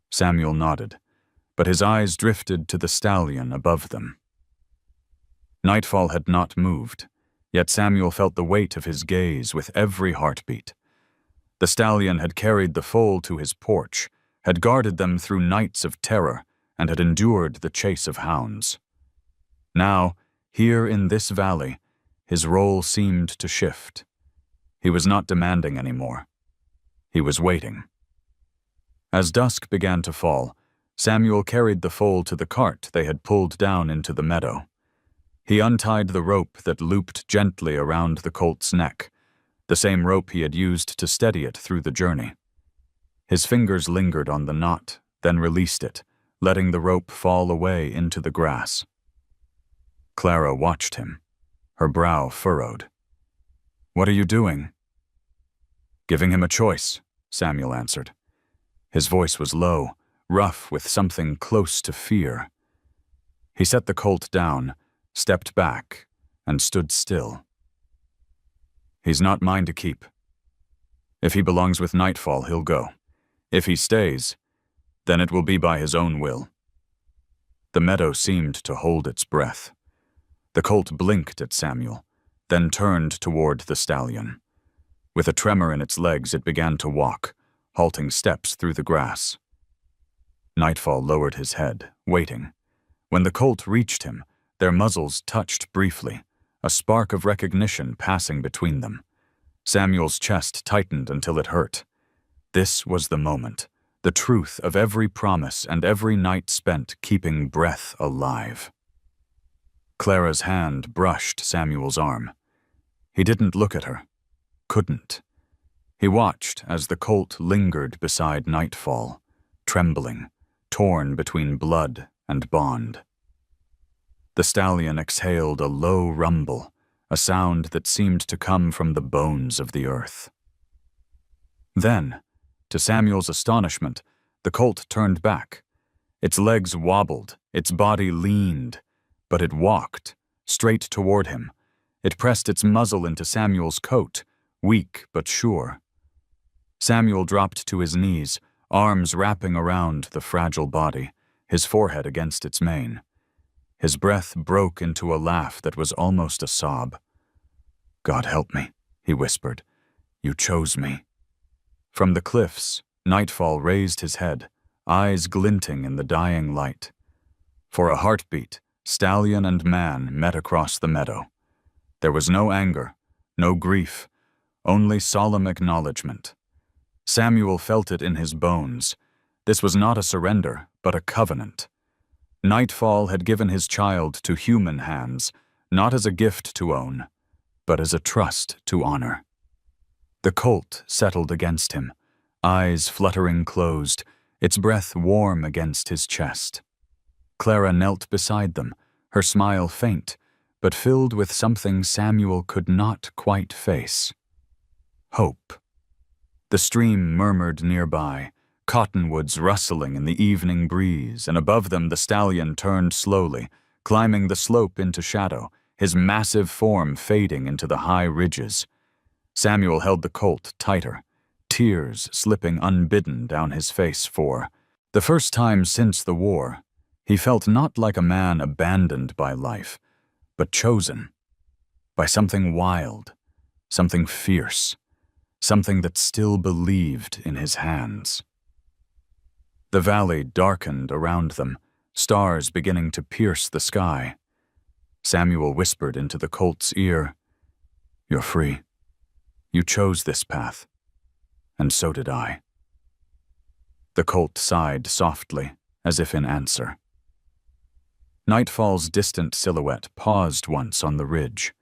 Samuel nodded, but his eyes drifted to the stallion above them. Nightfall had not moved, yet Samuel felt the weight of his gaze with every heartbeat. The stallion had carried the foal to his porch, had guarded them through nights of terror, and had endured the chase of hounds. Now, here in this valley, his role seemed to shift. He was not demanding anymore. He was waiting. As dusk began to fall, Samuel carried the foal to the cart they had pulled down into the meadow. He untied the rope that looped gently around the colt's neck, the same rope he had used to steady it through the journey. His fingers lingered on the knot, then released it, letting the rope fall away into the grass. Clara watched him, her brow furrowed. "What are you doing?" "Giving him a choice," Samuel answered. His voice was low, rough with something close to fear. He set the colt down, stepped back, and stood still. "He's not mine to keep. If he belongs with Nightfall, he'll go. If he stays, then it will be by his own will." The meadow seemed to hold its breath. The colt blinked at Samuel, then turned toward the stallion. With a tremor in its legs, it began to walk, halting steps through the grass. Nightfall lowered his head, waiting. When the colt reached him, their muzzles touched briefly, a spark of recognition passing between them. Samuel's chest tightened until it hurt. This was the moment, the truth of every promise and every night spent keeping breath alive. Clara's hand brushed Samuel's arm. He didn't look at her. Couldn't. He watched as the colt lingered beside Nightfall, trembling, torn between blood and bond. The stallion exhaled a low rumble, a sound that seemed to come from the bones of the earth. Then, to Samuel's astonishment, the colt turned back. Its legs wobbled, its body leaned, but it walked, straight toward him. It pressed its muzzle into Samuel's coat, weak but sure. Samuel dropped to his knees, arms wrapping around the fragile body, his forehead against its mane. His breath broke into a laugh that was almost a sob. "God help me," he whispered. "You chose me." From the cliffs, Nightfall raised his head, eyes glinting in the dying light. For a heartbeat, stallion and man met across the meadow. There was no anger, no grief, only solemn acknowledgement. Samuel felt it in his bones. This was not a surrender, but a covenant. Nightfall had given his child to human hands, not as a gift to own, but as a trust to honor. The colt settled against him, eyes fluttering closed, its breath warm against his chest. Clara knelt beside them, her smile faint, but filled with something Samuel could not quite face. Hope. The stream murmured nearby, cottonwoods rustling in the evening breeze, and above them the stallion turned slowly, climbing the slope into shadow, his massive form fading into the high ridges. Samuel held the colt tighter, tears slipping unbidden down his face for, the first time since the war, he felt not like a man abandoned by life, but chosen by something wild, something fierce, something that still believed in his hands. The valley darkened around them, stars beginning to pierce the sky. Samuel whispered into the colt's ear, "You're free. You chose this path, and so did I." The colt sighed softly, as if in answer. Nightfall's distant silhouette paused once on the ridge,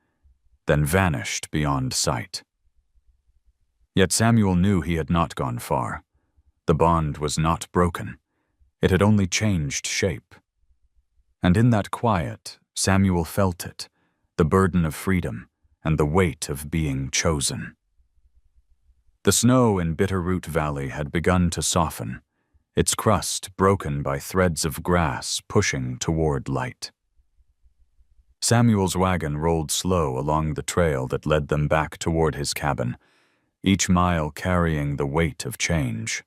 then vanished beyond sight. Yet Samuel knew he had not gone far. The bond was not broken. It had only changed shape. And in that quiet, Samuel felt it, the burden of freedom and the weight of being chosen. The snow in Bitterroot Valley had begun to soften, its crust broken by threads of grass pushing toward light. Samuel's wagon rolled slow along the trail that led them back toward his cabin, each mile carrying the weight of change.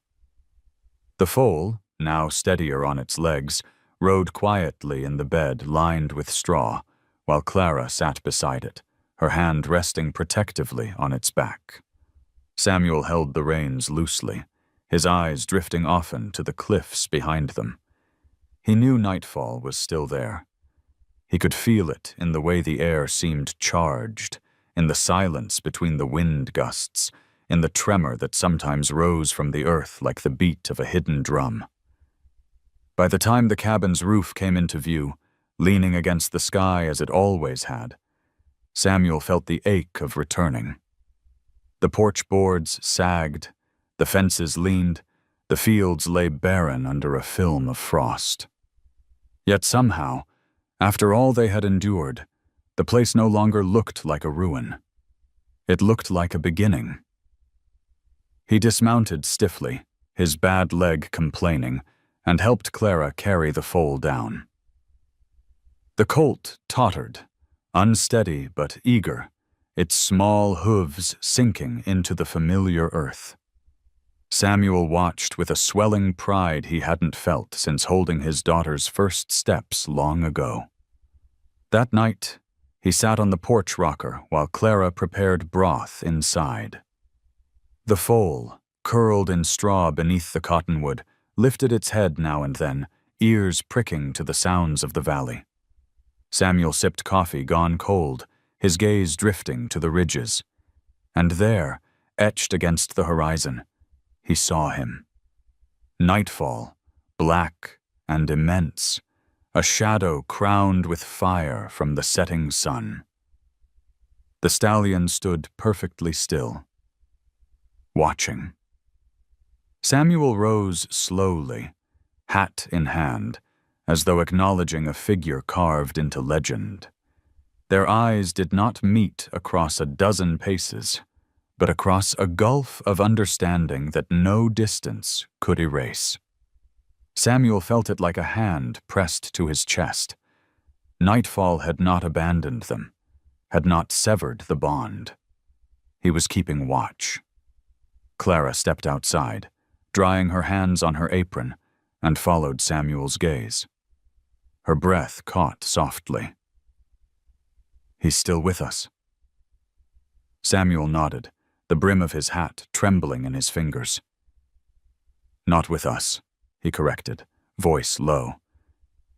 The foal, now steadier on its legs, rode quietly in the bed lined with straw, while Clara sat beside it, her hand resting protectively on its back. Samuel held the reins loosely, his eyes drifting often to the cliffs behind them. He knew Nightfall was still there. He could feel it in the way the air seemed charged, in the silence between the wind gusts, in the tremor that sometimes rose from the earth like the beat of a hidden drum. By the time the cabin's roof came into view, leaning against the sky as it always had, Samuel felt the ache of returning. The porch boards sagged, the fences leaned, the fields lay barren under a film of frost. Yet somehow, after all they had endured, the place no longer looked like a ruin. It looked like a beginning. He dismounted stiffly, his bad leg complaining, and helped Clara carry the foal down. The colt tottered, unsteady but eager, its small hooves sinking into the familiar earth. Samuel watched with a swelling pride he hadn't felt since holding his daughter's first steps long ago. That night, He sat on the porch rocker while Clara prepared broth inside. The foal, curled in straw beneath the cottonwood, lifted its head now and then, ears pricking to the sounds of the valley. Samuel sipped coffee gone cold, his gaze drifting to the ridges. And there, etched against the horizon, he saw him. Nightfall, black and immense, a shadow crowned with fire from the setting sun. The stallion stood perfectly still, watching. Samuel rose slowly, hat in hand, as though acknowledging a figure carved into legend. Their eyes did not meet across a dozen paces, but across a gulf of understanding that no distance could erase. Samuel felt it like a hand pressed to his chest. Nightfall had not abandoned them, had not severed the bond. He was keeping watch. Clara stepped outside, drying her hands on her apron, and followed Samuel's gaze. Her breath caught softly. "He's still with us." Samuel nodded, the brim of his hat trembling in his fingers. "Not with us," he corrected, voice low,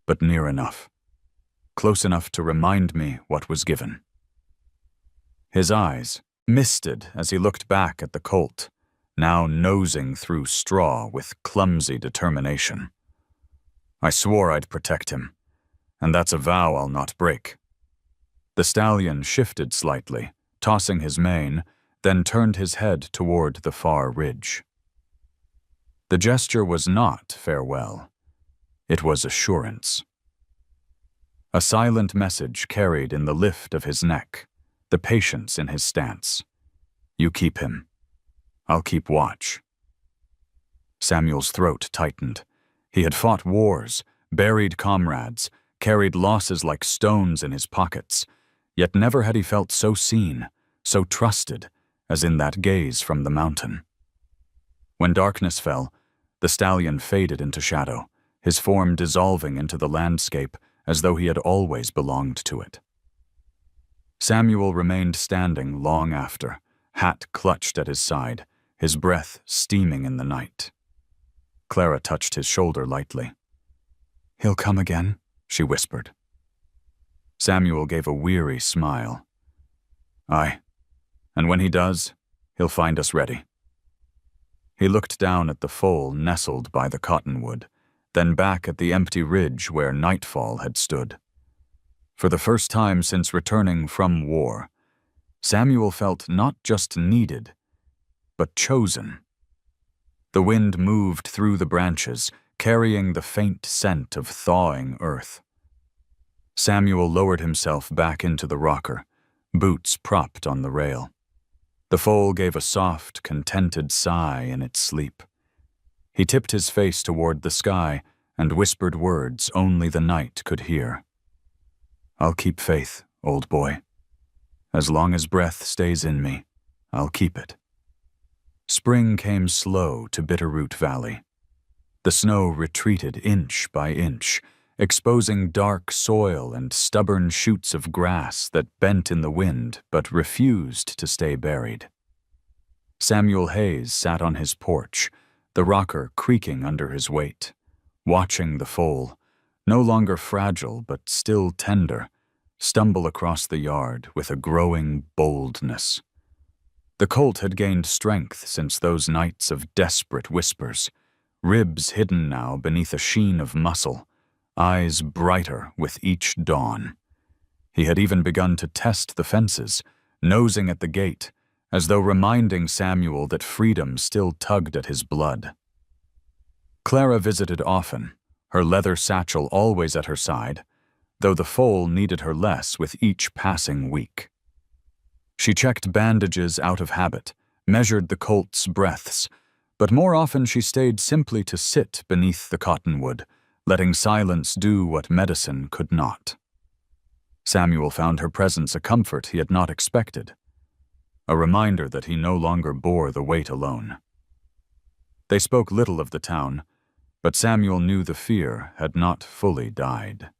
"but near enough. Close enough to remind me what was given." His eyes misted as he looked back at the colt, now nosing through straw with clumsy determination. "I swore I'd protect him, and that's a vow I'll not break." The stallion shifted slightly, tossing his mane, then turned his head toward the far ridge. The gesture was not farewell. It was assurance. A silent message carried in the lift of his neck, the patience in his stance. "You keep him. I'll keep watch." Samuel's throat tightened. He had fought wars, buried comrades, carried losses like stones in his pockets, yet never had he felt so seen, so trusted, as in that gaze from the mountain. When darkness fell, the stallion faded into shadow, his form dissolving into the landscape as though he had always belonged to it. Samuel remained standing long after, hat clutched at his side, his breath steaming in the night. Clara touched his shoulder lightly. "He'll come again," she whispered. Samuel gave a weary smile. "Aye, and when he does, he'll find us ready." He looked down at the foal nestled by the cottonwood, then back at the empty ridge where Nightfall had stood. For the first time since returning from war, Samuel felt not just needed, but chosen. The wind moved through the branches, carrying the faint scent of thawing earth. Samuel lowered himself back into the rocker, boots propped on the rail. The foal gave a soft, contented sigh in its sleep. He tipped his face toward the sky and whispered words only the night could hear. "I'll keep faith, old boy. As long as breath stays in me, I'll keep it." Spring came slow to Bitterroot Valley. The snow retreated inch by inch, exposing dark soil and stubborn shoots of grass that bent in the wind but refused to stay buried. Samuel Hayes sat on his porch, the rocker creaking under his weight, watching the foal, no longer fragile but still tender, stumble across the yard with a growing boldness. The colt had gained strength since those nights of desperate whispers, ribs hidden now beneath a sheen of muscle, eyes brighter with each dawn. He had even begun to test the fences, nosing at the gate, as though reminding Samuel that freedom still tugged at his blood. Clara visited often, her leather satchel always at her side, though the foal needed her less with each passing week. She checked bandages out of habit, measured the colt's breaths, but more often she stayed simply to sit beneath the cottonwood, letting silence do what medicine could not. Samuel found her presence a comfort he had not expected, a reminder that he no longer bore the weight alone. They spoke little of the town, but Samuel knew the fear had not fully died.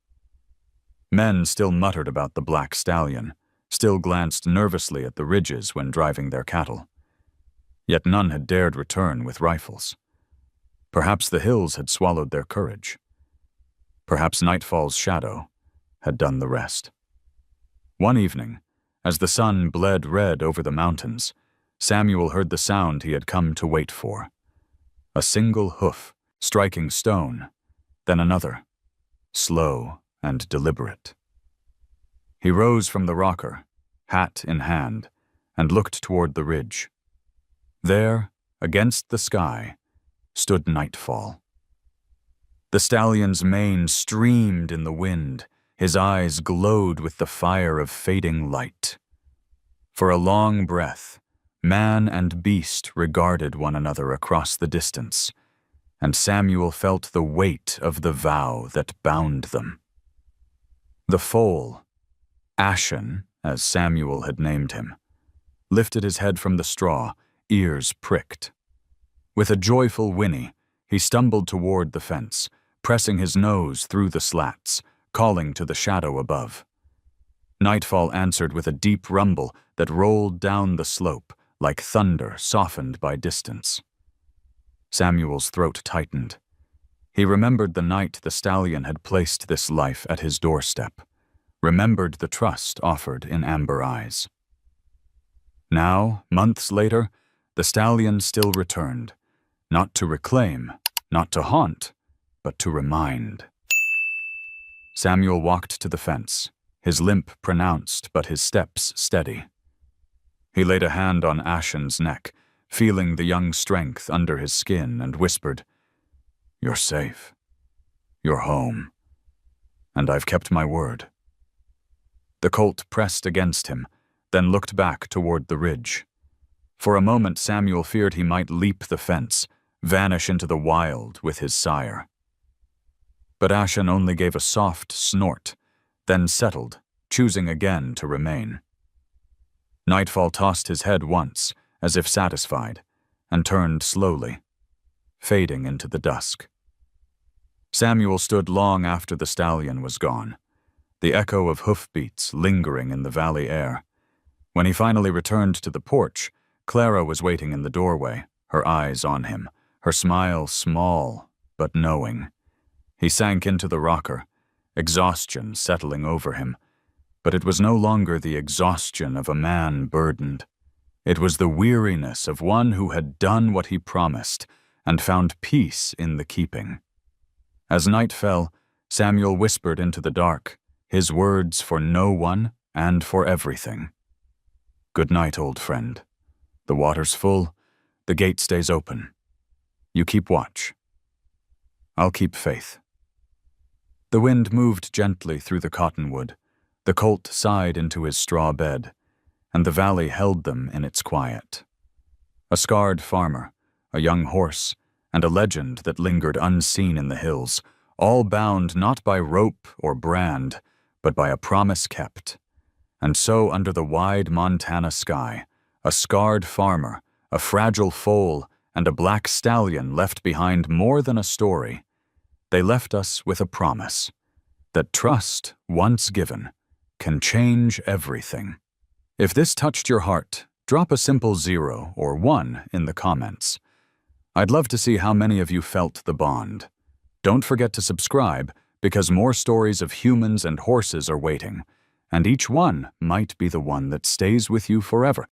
Men still muttered about the black stallion, still glanced nervously at the ridges when driving their cattle. Yet none had dared return with rifles. Perhaps the hills had swallowed their courage. Perhaps nightfall's shadow had done the rest. One evening, as the sun bled red over the mountains, Samuel heard the sound he had come to wait for. A single hoof striking stone, then another, slow and deliberate. He rose from the rocker, hat in hand, and looked toward the ridge. There, against the sky, stood Nightfall. The stallion's mane streamed in the wind, his eyes glowed with the fire of fading light. For a long breath, man and beast regarded one another across the distance, and Samuel felt the weight of the vow that bound them. The foal, Ashen, as Samuel had named him, lifted his head from the straw, ears pricked. With a joyful whinny, he stumbled toward the fence, pressing his nose through the slats, calling to the shadow above. Nightfall answered with a deep rumble that rolled down the slope, like thunder softened by distance. Samuel's throat tightened. He remembered the night the stallion had placed this life at his doorstep, remembered the trust offered in amber eyes. Now, months later, the stallion still returned, not to reclaim, not to haunt, but to remind. Samuel walked to the fence, his limp pronounced but his steps steady. He laid a hand on Ashen's neck, feeling the young strength under his skin, and whispered, "You're safe. You're home. And I've kept my word." The colt pressed against him, then looked back toward the ridge. For a moment Samuel feared he might leap the fence, vanish into the wild with his sire. But Ashen only gave a soft snort, then settled, choosing again to remain. Nightfall tossed his head once, as if satisfied, and turned slowly, fading into the dusk. Samuel stood long after the stallion was gone, the echo of hoofbeats lingering in the valley air. When he finally returned to the porch, Clara was waiting in the doorway, her eyes on him, her smile small but knowing. He sank into the rocker, exhaustion settling over him, but it was no longer the exhaustion of a man burdened. It was the weariness of one who had done what he promised and found peace in the keeping. As night fell, Samuel whispered into the dark, his words for no one and for everything. "Good night, old friend. The water's full, the gate stays open. You keep watch. I'll keep faith." The wind moved gently through the cottonwood. The colt sighed into his straw bed, and the valley held them in its quiet. A scarred farmer, a young horse, and a legend that lingered unseen in the hills, all bound not by rope or brand, but by a promise kept. And so under the wide Montana sky, a scarred farmer, a fragile foal, and a black stallion left behind more than a story. They left us with a promise that trust, once given, can change everything. If this touched your heart, drop a simple 0 or 1 in the comments. I'd love to see how many of you felt the bond. Don't forget to subscribe, because more stories of humans and horses are waiting, and each one might be the one that stays with you forever.